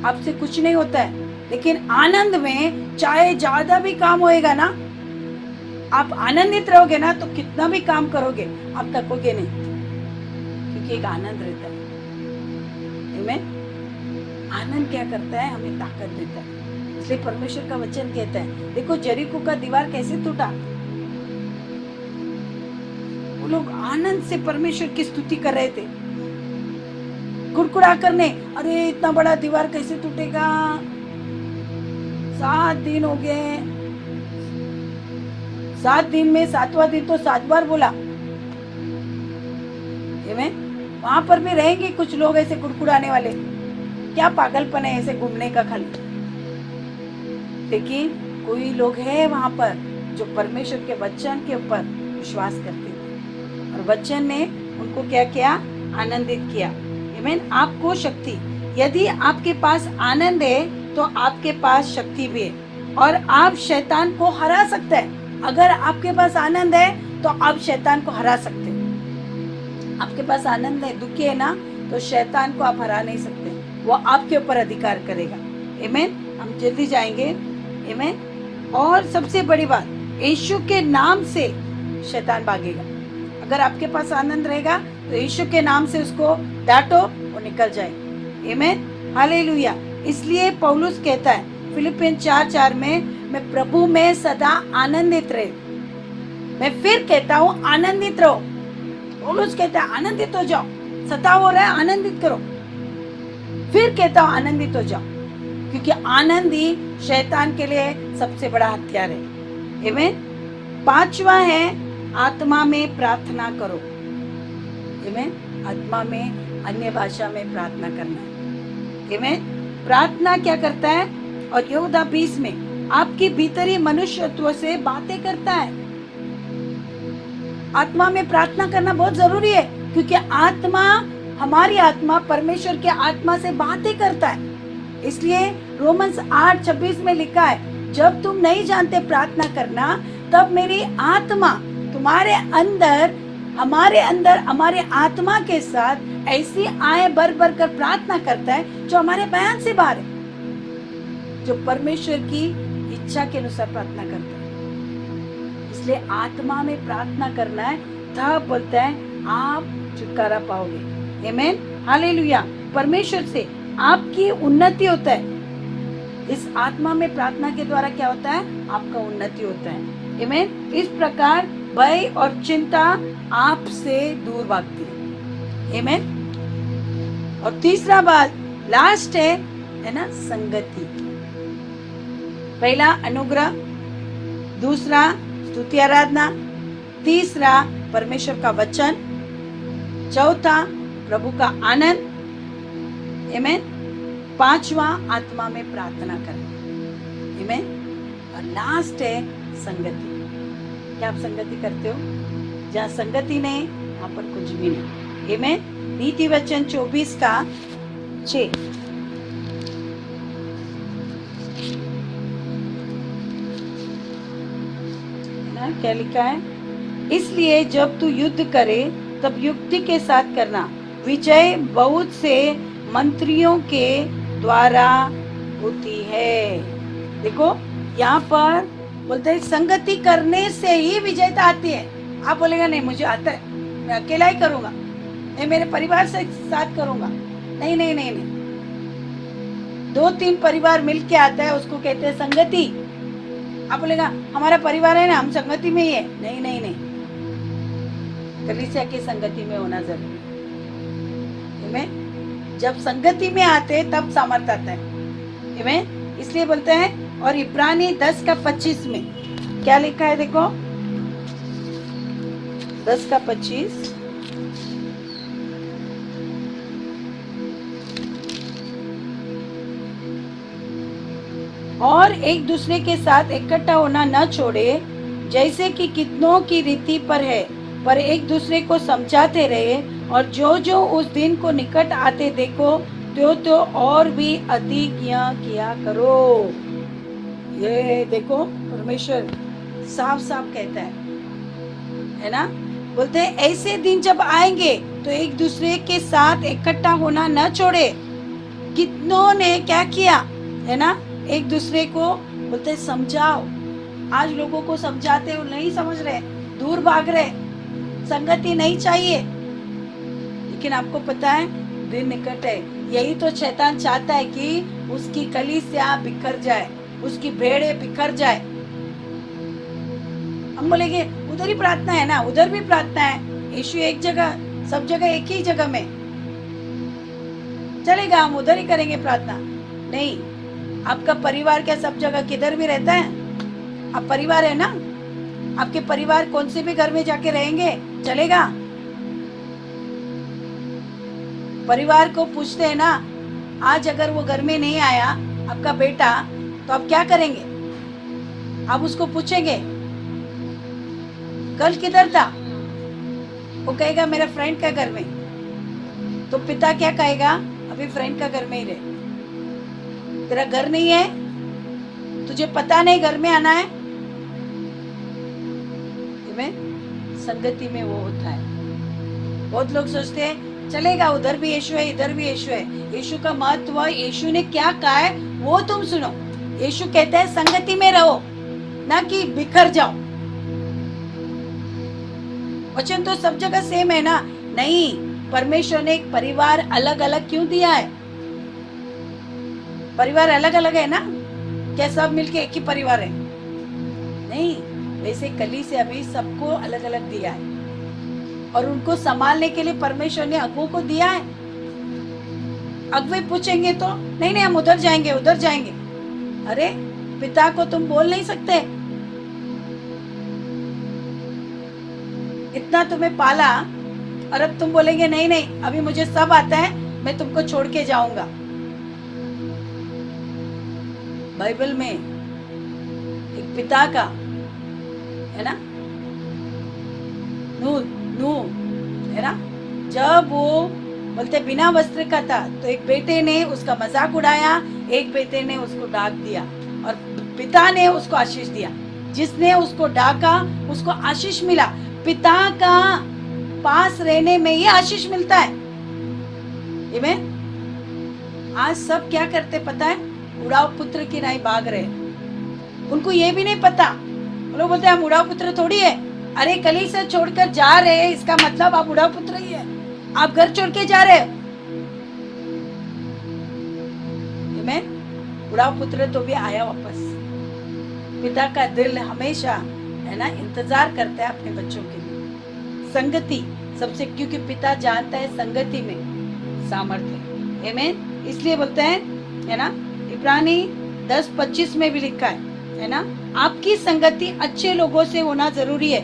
आपसे कुछ नहीं होता है। लेकिन आनंद में चाहे ज्यादा भी काम होएगा ना, आप आनंदित रहोगे ना तो कितना भी काम करोगे आप थकोगे नहीं, क्योंकि एक आनंद रहता है। आमीन। आनंद क्या करता है? हमें ताकत देता है। इसलिए परमेश्वर का वचन कहता है, देखो जरीको का दीवार कैसे टूटा, वो लोग आनंद से परमेश्वर की स्तुति कर रहे थे। कुड़कुड़ा करने, अरे इतना बड़ा दीवार कैसे टूटेगा, 7 दिन हो गए, 7 दिन में 7वां दिन तो 7 बार बोला। वहां पर भी रहेंगे कुछ लोग ऐसे कुड़कुड़ाने वाले, क्या पागलपन है ऐसे घूमने का खाली। लेकिन कोई लोग है वहां पर जो परमेश्वर के वचन के ऊपर विश्वास करते थे, और वचन ने उनको क्या किया? आनंदित किया। आमीन। आपको शक्ति, यदि आपके पास आनंद है तो आपके पास शक्ति भी है, और आप शैतान को हरा सकते हैं। अगर आपके पास आनंद है तो आप शैतान को हरा सकते हैं। आपके पास आनंद है, दुखी है ना, तो शैतान को आप हरा नहीं सकते, वो आपके ऊपर अधिकार करेगा। आमीन। हम जल्दी जाएंगे। आमीन। और सबसे बड़ी बात, यीशु के नाम से शैतान भागेगा। अगर आपके पास आनंद रहेगा तो यीशु के नाम से उसको डांटो, वो निकल जाए। आमीन। हालेलुया। इसलिए पौलुस कहता है फिलिपियन 4:4 में, मैं प्रभु में सदा आनंदित रहे। मैं फिर कहता हूँ आनंदित रहो। पौलुस कहता है आनंदित हो जाओ, सताव हो रहा है आनंदित करो। फिर कहता हूँ आनंदित हो जाओ, क्योंकि आनंद ही शैतान के लिए सबसे बड़ा हथियार है। आमीन। 5वां है आत्मा में प्रार्थना करो। आमीन। आत्मा में अन्य भाषा में प्रार्थना करना है। आमीन। प्रार्थना क्या करता है? और योदा 20 में आपकी भीतरी मनुष्यत्व से बातें करता है। आत्मा में प्रार्थना करना बहुत जरूरी है, क्योंकि आत्मा, हमारी आत्मा परमेश्वर के आत्मा से बातें करता है। इसलिए रोमन्स 8:26 में लिखा है, जब तुम नहीं जानते प्रार्थना करना, तब मेरी आत्मा तुम्हारे अंदर, हमारे अंदर, हमारे आत्मा के साथ ऐसी आए भर भर कर प्रार्थना करता है जो हमारे बयान से बाहर है, जो परमेश्वर की इच्छा के अनुसार प्रार्थना करता है। इसलिए आत्मा में प्रार्थना करना है, तब बोलता है आप छुटकारा पाओगे। आमीन। हालेलुया। परमेश्वर से आपकी उन्नति होता है। इस आत्मा में प्रार्थना के द्वारा क्या होता है? आपका उन्नति होता है। आमीन। इस प्रकार भय और चिंता आपसे दूर भागती है। आमीन। और तीसरा बात, लास्ट है ना, संगति। पहला अनुग्रह, दूसरा स्तुति आराधना, तीसरा परमेश्वर का वचन, चौथा प्रभु का आनंद। आमीन। 5वां आत्मा में प्रार्थना करना। आमीन। और लास्ट है संगति। क्या आप संगति करते हो? जहाँ संगति नहीं, वहाँ पर कुछ भी नहीं। आमीन। नीति वचन 24:6 क्या लिखा है? इसलिए जब तू युद्ध करे तब युक्ति के साथ करना, विजय बहुत से मंत्रियों के द्वारा होती है। देखो यहाँ पर बोलते हैं संगति करने से ही विजयता आती है। आप बोलेगा नहीं मुझे आता है, मैं अकेला ही करूंगा, मैं मेरे परिवार से साथ करूंगा। नहीं नहीं नहीं नहीं, 2-3 परिवार मिलके आता है, उसको कहते हैं संगति। आप बोलेगा हमारा परिवार है ना, हम संगति में ही है। नहीं नहीं नहीं, कलीसिया की संगति में होना जरूरी है। जब संगति में आते तब सामर्थ आता है। आमीन। इसलिए बोलते हैं, और इब्रानी 10:25 में क्या लिखा है? देखो 10:25, और एक दूसरे के साथ इकट्ठा होना न छोड़े, जैसे कि कितनों की रीति पर है, पर एक दूसरे को समझाते रहे, और जो जो उस दिन को निकट आते देखो तो और भी अधिक किया करो। ये देखो परमेश्वर साफ साफ कहता है ना। बोलते हैं ऐसे दिन जब आएंगे तो एक दूसरे के साथ इकट्ठा होना न छोड़े। कितनों ने क्या किया है ना, एक दूसरे को बोलते समझाओ। आज लोगों को समझाते हो, नहीं समझ रहे, दूर भाग रहे, संगति नहीं चाहिए। लेकिन आपको पता है दिन निकट है। यही तो शैतान चाहता है कि उसकी कलीसिया बिखर जाए, उसकी भेड़े बिखर जाए। हम बोलेंगे उधर ही प्रार्थना है ना, उधर भी प्रार्थना है, यीशु एक जगह, सब जगह एक ही जगह में चलेगा, हम उधर ही करेंगे प्रार्थना। नहीं, आपका परिवार क्या सब जगह किधर भी रहता है? आप परिवार है ना, आपके परिवार कौन से भी घर में जाके रहेंगे, चलेगा? परिवार को पूछते हैं ना, आज अगर वो घर में नहीं आया आपका बेटा, तो आप क्या करेंगे? आप उसको पूछेंगे कल किधर था? वो कहेगा मेरा फ्रेंड का घर में, तो पिता क्या कहेगा? अभी फ्रेंड का घर में ही रहे, तेरा घर नहीं है, तुझे पता नहीं घर में आना है। संगति में वो होता है। बहुत लोग सोचते हैं चलेगा, उधर भी यीशु है, इधर भी यीशु है। यीशु का महत्व, यीशु ने क्या कहा है वो तुम सुनो। यीशु कहता है संगति में रहो, ना कि बिखर जाओ। वचन तो सब जगह सेम है ना? नहीं, परमेश्वर ने एक परिवार अलग अलग क्यों दिया है? परिवार अलग अलग है ना? क्या सब मिलके एक ही परिवार है? नहीं, वैसे कलीसिया भी सबको अलग अलग दिया है, और उनको संभालने के लिए परमेश्वर ने अगुओं को दिया है। अगुए पूछेंगे तो नहीं नहीं हम उधर जाएंगे, उधर जाएंगे। अरे पिता को तुम बोल नहीं सकते? इतना तुम्हें पाला और अब तुम बोलेंगे नहीं नहीं अभी मुझे सब आता है, मैं तुमको छोड़ के जाऊंगा। बाइबल में एक पिता का है ना, नूह है ना, जब वो बोलते बिना वस्त्र का था तो एक बेटे ने उसका मजाक उड़ाया, एक बेटे ने उसको डांट दिया और पिता ने उसको आशीष दिया। जिसने उसको डाका उसको आशीष मिला। पिता का पास रहने में ही आशीष मिलता है। आज सब क्या करते पता है? उड़ाव पुत्र की नहीं भाग रहे। उनको ये भी नहीं पता, लोग बोलते हैं हम उड़ाव पुत्र थोड़ी है। अरे कलीसिया छोड़कर जा रहे हैं, इसका मतलब आप उड़ाव पुत्र ही है। आप घर छोड़ के जा रहे हो। उड़ाव पुत्र तो भी आया वापस। पिता का दिल हमेशा है ना इंतजार करता है अपने बच्चों के लिए। संगति सबसे, क्योंकि पिता जानता है संगति में सामर्थ्य है। आमीन। इसलिए बोलते हैं है ना, इब्रानी 10:25 में भी लिखा है ना, आपकी संगति अच्छे लोगों से होना जरूरी है।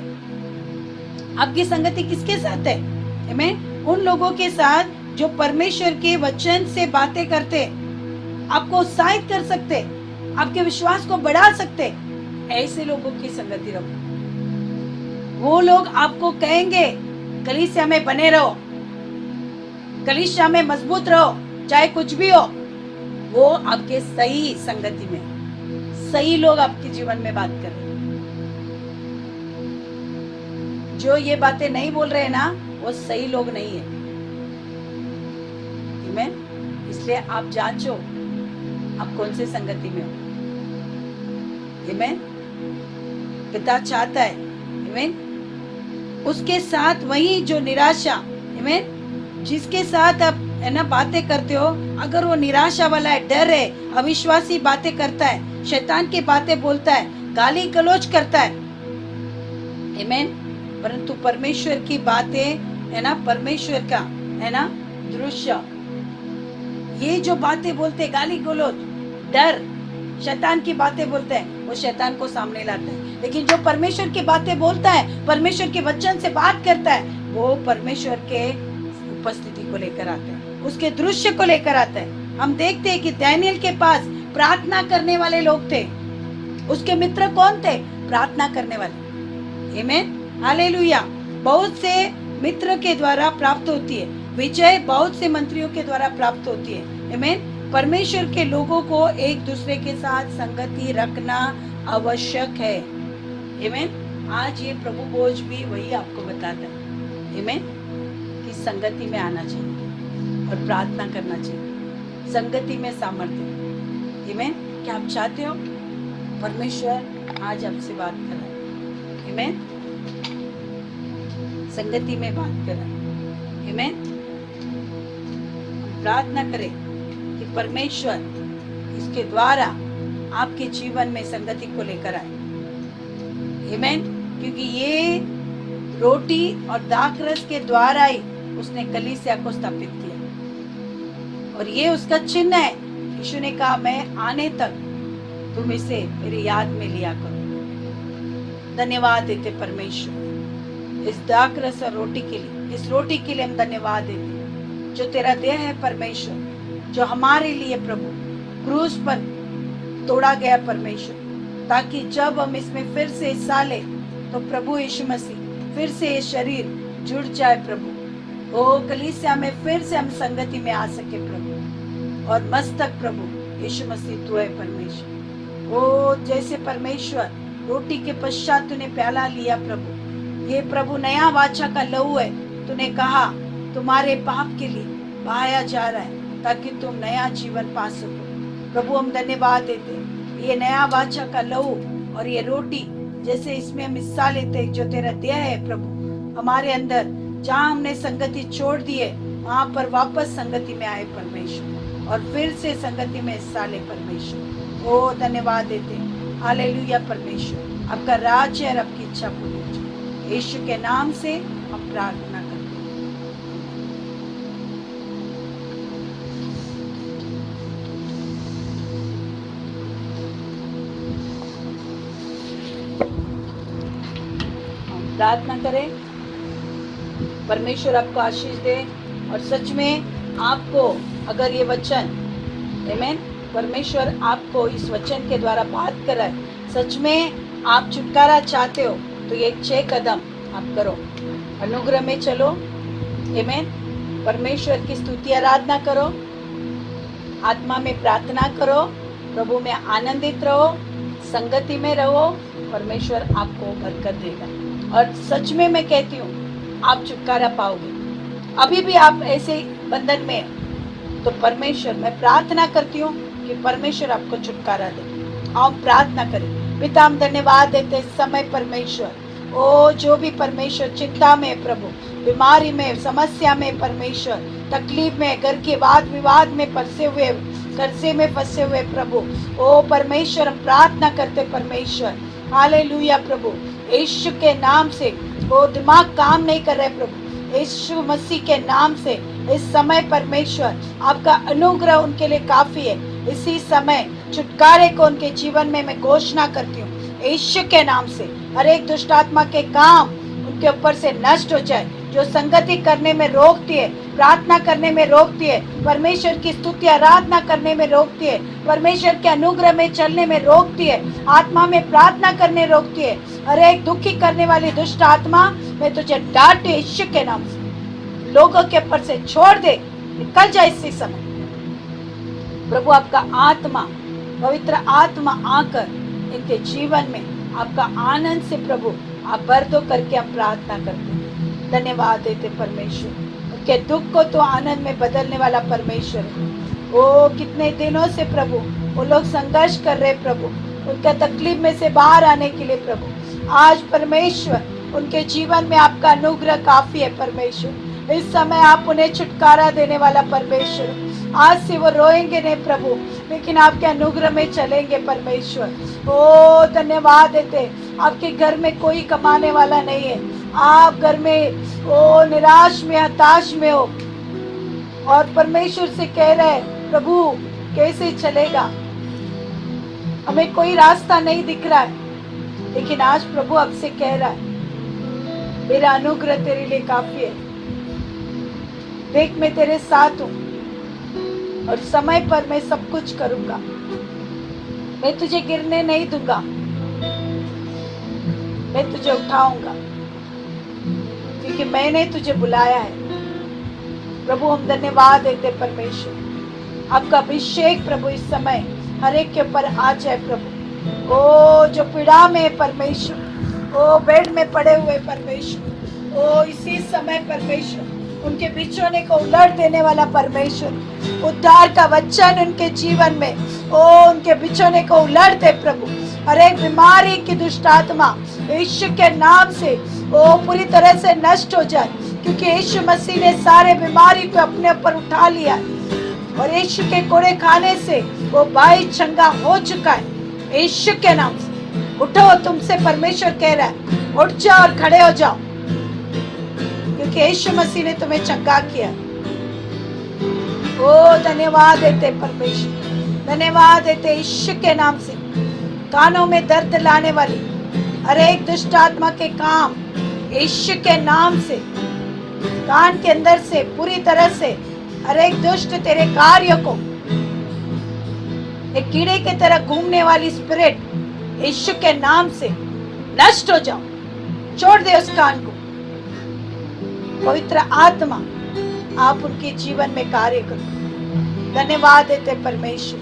आपकी संगति किसके साथ है? आमीन। उन लोगों के साथ जो परमेश्वर के वचन से बातें करते, आपको उत्साहित कर सकते, आपके विश्वास को बढ़ा सकते, ऐसे लोगों की संगति रखो। वो लोग आपको कहेंगे कलीसिया में बने रहो, कलीसिया में मजबूत रहो, चाहे कुछ भी हो। वो आपके सही संगति में, सही लोग आपके जीवन में बात कर रहे हैं। जो ये बातें नहीं बोल रहे हैं ना, वो सही लोग नहीं है। इसलिए आप जांचो आप कौन से संगति में हो। आमीन। पिता चाहता है आमीन उसके साथ वही जो निराशा, आमीन, जिसके साथ आप है ना बातें करते हो, अगर वो निराशा वाला है, डर है, अविश्वासी बातें करता है, शैतान की बातें बोलता है, गाली गलौज करता है, आमीन, परंतु परमेश्वर की बातें है ना, परमेश्वर का है ना दृश्य, ये जो बातें बोलते, गाली गलौज, डर, शैतान की बातें बोलते हैं, वो शैतान को सामने लाता है। लेकिन जो परमेश्वर की बातें बोलता है, परमेश्वर के वचन से बात करता है, वो परमेश्वर के उपस्थिति को लेकर आता है, उसके दृश्य को लेकर आता है। हम देखते हैं कि दानियेल के पास प्रार्थना करने वाले लोग थे। उसके मित्र कौन थे? प्रार्थना करने वाले। आमीन, हालेलुया। बहुत से मित्र के द्वारा प्राप्त होती है विजय, बहुत से मंत्रियों के द्वारा प्राप्त होती है। आमीन। परमेश्वर के लोगों को एक दूसरे के साथ संगति रखना आवश्यक है। आमीन। आज ये प्रभु भोज भी वही आपको बताता है, आमीन, कि संगति में आना चाहिए और प्रार्थना करना चाहिए। संगति में सामर्थ्य। आमीन। क्या आप चाहते हो परमेश्वर आज आपसे बात कर रहा है? आमीन। संगति में बात कर रहा है। आमीन। प्रार्थना करें कि परमेश्वर इसके द्वारा आपके जीवन में संगति को लेकर आए। आमीन। क्योंकि ये रोटी और दाखरस के द्वारा ही उसने कलीसिया को स्थापित किया, और ये उसका चिन्ह है। यीशु ने कहा मैं आने तक तुम इसे मेरी याद में लिया करो। धन्यवाद देते परमेश्वर इस दाखरस और रोटी के लिए, इस रोटी के लिए हम धन्यवाद देते जो तेरा देह है परमेश्वर, जो हमारे लिए प्रभु क्रूस पर तोड़ा गया परमेश्वर, ताकि जब हम इसमें फिर से हिस्सा ले तो प्रभु यीशु मसीह फिर से ये शरीर जुड़ जाए प्रभु। ओ कलीसिया में फिर से हम संगति में आ सके प्रभु। और मस्तक प्रभु यीशु मसीह तू है परमेश्वर। ओ जैसे परमेश्वर रोटी के पश्चात तूने प्याला लिया प्रभु, ये प्रभु नया वाचा का लहू है। तूने कहा तुम्हारे पाप के लिए बहाया जा रहा है ताकि तुम नया जीवन पा सको। प्रभु हम धन्यवाद देते हैं, ये नया वाचा का लहू और ये रोटी जैसे इसमें हम हिस्सा लेते हैं, जो तेरा देह है प्रभु हमारे अंदर, जहाँ हमने संगति छोड़ दी है वहां पर वापस संगति में आए परमेश्वर, और फिर से संगति में हिस्सा ले परमेश्वर। ओ धन्यवाद देते हैं, हालेलुया परमेश्वर। आपका राज्य और आपकी इच्छा पूरी हो जाए, यीशु के नाम से हम प्रार्थना करते हैं। हम प्रार्थना करें, परमेश्वर आपको आशीष दे। और सच में आपको अगर ये वचन, आमीन, परमेश्वर आपको इस वचन के द्वारा बात कर रहा है, सच में आप छुटकारा चाहते हो तो ये 6 कदम आप करो। अनुग्रह में चलो, आमीन, परमेश्वर की स्तुति आराधना करो, आत्मा में प्रार्थना करो, प्रभु में आनंदित रहो, संगति में रहो, परमेश्वर आपको बरकत देगा। और सच में मैं कहती हूँ आप छुटकारा पाओगे। अभी भी आप ऐसे बंधन में हैं तो परमेश्वर, मैं प्रार्थना करती हूँ कि परमेश्वर आपको छुटकारा दे। आओ प्रार्थना करें। पिता हम धन्यवाद देते इस समय परमेश्वर, ओ जो भी परमेश्वर चिंता में प्रभु, बीमारी में, समस्या में परमेश्वर, तकलीफ में, घर के वाद विवाद में फंसे हुए, कर्जे में फंसे हुए प्रभु, ओ परमेश्वर हम प्रार्थना करते परमेश्वर, हालेलुया प्रभु, यीशु के नाम से। वो दिमाग काम नहीं कर रहे प्रभु, यीशु मसीह के नाम से इस समय परमेश्वर आपका अनुग्रह उनके लिए काफी है। इसी समय छुटकारे को उनके जीवन में मैं घोषणा करती हूँ यीशु के नाम से। हर एक दुष्ट आत्मा के काम उनके ऊपर से नष्ट हो जाए, जो संगति करने में रोकती है, प्रार्थना करने में रोकती है, परमेश्वर की स्तुति आराधना करने में रोकती है, परमेश्वर के अनुग्रह में चलने में रोकती है, आत्मा में प्रार्थना करने रोकती है। हर एक दुखी करने वाली दुष्ट आत्मा मैं तुझे डांटे यीशु के नाम से, लोगों के ऊपर से छोड़ दे, निकल जाए इसी समय। प्रभु आपका आत्मा, पवित्र आत्मा आकर इनके जीवन में आपका आनंद से प्रभु आप भर दो करके हम प्रार्थना करते हैं। धन्यवाद देते परमेश्वर, उनके दुख को तो आनंद में बदलने वाला परमेश्वर है। ओ कितने दिनों से प्रभु वो लोग संघर्ष कर रहे प्रभु, उनका तकलीफ में से बाहर आने के लिए प्रभु, आज परमेश्वर उनके जीवन में आपका अनुग्रह काफी है परमेश्वर। इस समय आप उन्हें छुटकारा देने वाला परमेश्वर, आज से वो रोएंगे नहीं प्रभु, लेकिन आपके अनुग्रह में चलेंगे परमेश्वर। ओ धन्यवाद देते, आपके घर में कोई कमाने वाला नहीं है, आप घर में ओ निराश में, हताश में हो और परमेश्वर से कह रहे हैं प्रभु कैसे चलेगा, हमें कोई रास्ता नहीं दिख रहा है, लेकिन आज प्रभु आपसे कह रहा है मेरा अनुग्रह तेरे लिए काफी है। देख मैं तेरे साथ हूँ और समय पर मैं सब कुछ करूंगा, मैं तुझे गिरने नहीं दूंगा, मैं तुझे उठाऊंगा क्योंकि मैंने तुझे बुलाया है। प्रभु हम धन्यवाद देते परमेश्वर, आपका अभिषेक प्रभु इस समय हर एक के ऊपर आ जाए प्रभु। ओ जो पीड़ा में परमेश्वर, ओ बेड में पड़े हुए परमेश्वर, ओ इसी समय परमेश्वर उनके बिछोने को उलट देने वाला परमेश्वर, उद्धार का वचन उनके जीवन में, ओ उनके बिछोने को उलट दे प्रभु। हर एक बीमारी की दुष्ट आत्मा यीशु के नाम से ओ पूरी तरह से नष्ट हो जाए, क्योंकि यीशु मसीह ने सारे बीमारी को अपने ऊपर उठा लिया और यीशु के कोड़े खाने से वो भाई चंगा हो चुका है। यीशु के नाम से उठो, तुमसे परमेश्वर कह रहा है उठ जाओ और खड़े हो जाओ, क्योंकि यीशु मसीह ने तुम्हें चंगा किया। ओ धन्यवाद देते परमेश्वर, धन्यवाद देते यीशु के नाम से। कानों में दर्द लाने वाली हर एक दुष्ट आत्मा के काम यीशु के नाम से, कान के अंदर से पूरी तरह से हर एक दुष्ट तेरे कार्य को, एक कीड़े की तरह घूमने वाली स्पिरिट यीशु के नाम से नष्ट हो जाओ। छोड़ दे उस कान को, पवित्र आत्मा आप उनके जीवन में कार्य करो। धन्यवाद देते परमेश्वर,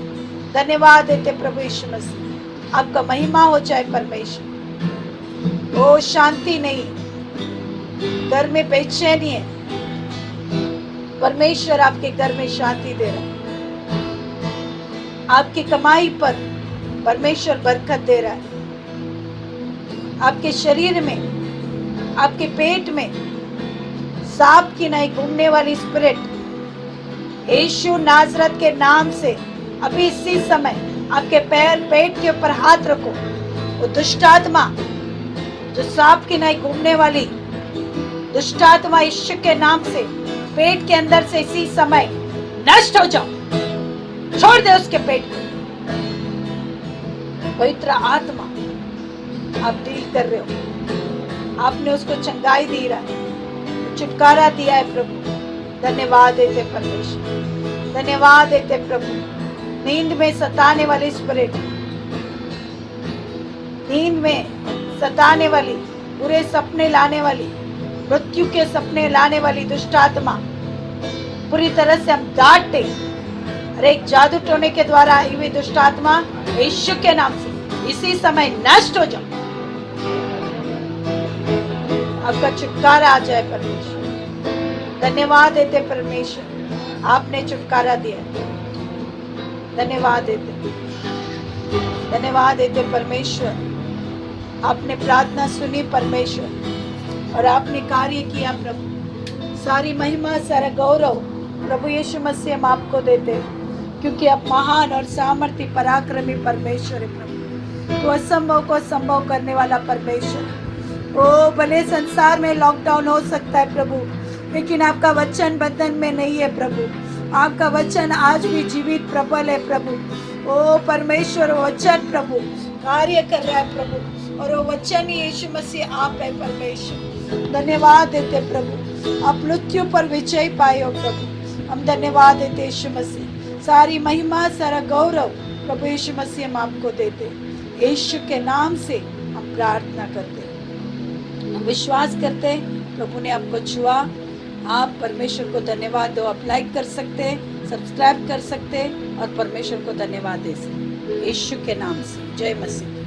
धन्यवाद देते प्रभु यीशु मसीह। आपका महिमा हो जाए परमेश्वर। ओ शांति नहीं, घर में बेचैनी है, परमेश्वर आपके घर में शांति दे रहा है। आपकी कमाई पर परमेश्वर बरकत दे रहा है। आपके शरीर में, आपके पेट में सांप की नहीं घूमने वाली स्पिरिट यीशु नाजरत के नाम से अभी इसी समय आपके पेट के ऊपर हाथ रखो। वो दुष्ट आत्मा जो सांप की नहीं घूमने वाली दुष्ट आत्मा यीशु के नाम से पेट के अंदर से इसी समय नष्ट हो जाओ। छोड़ दे उसके पेट को। पवित्र आत्मा आप डील कर रहे हो, आपने उसको चंगाई दी रहा है, छुटकारा दिया है प्रभु। धन्यवाद देते परमेश्वर, धन्यवाद देते प्रभु। नींद में सताने वाली स्पिरिट, नींद में सताने वाली, बुरे सपने लाने वाली, मृत्यु के सपने लाने वाली दुष्ट आत्मा पूरी तरह से हम डांटते। अरे एक जादू टोने के द्वारा आई हुई दुष्ट आत्मा यीशु के नाम से इसी समय नष्ट हो जाओ। आपका छुटकारा आ जाए परमेश्वर। धन्यवाद देते परमेश्वर, आपने छुटकारा दिया। धन्यवाद देते, धन्यवाद देते परमेश्वर। आपने प्रार्थना सुनी परमेश्वर और आपने कार्य किया प्रभु। सारी महिमा, सारा गौरव प्रभु यीशु मसीह हम आपको देते, क्योंकि आप महान और सामर्थ्य पराक्रमी परमेश्वर है प्रभु। तो असंभव को संभव करने वाला परमेश्वर। ओ भले संसार में लॉकडाउन हो सकता है प्रभु, लेकिन आपका वचन बंधन में नहीं है प्रभु। आपका वचन आज भी जीवित प्रबल है प्रभु। ओ परमेश्वर, वो वचन प्रभु कार्य कर रहा है प्रभु, और वो वचन ही यीशु मसीह आप है परमेश्वर। धन्यवाद देते प्रभु, आप मृत्यु पर विजय पाए हो प्रभु। हम धन्यवाद देते यीशु मसीह। सारी महिमा, सारा गौरव प्रभु यीशु मसीह हम आपको देते। यीशु के नाम से हम प्रार्थना करते, हम विश्वास करते प्रभु ने आपको छुआ। आप परमेश्वर को धन्यवाद दो। आप लाइक कर सकते, सब्सक्राइब कर सकते और परमेश्वर को धन्यवाद दे सकते। यीशु के नाम से जय मसीह।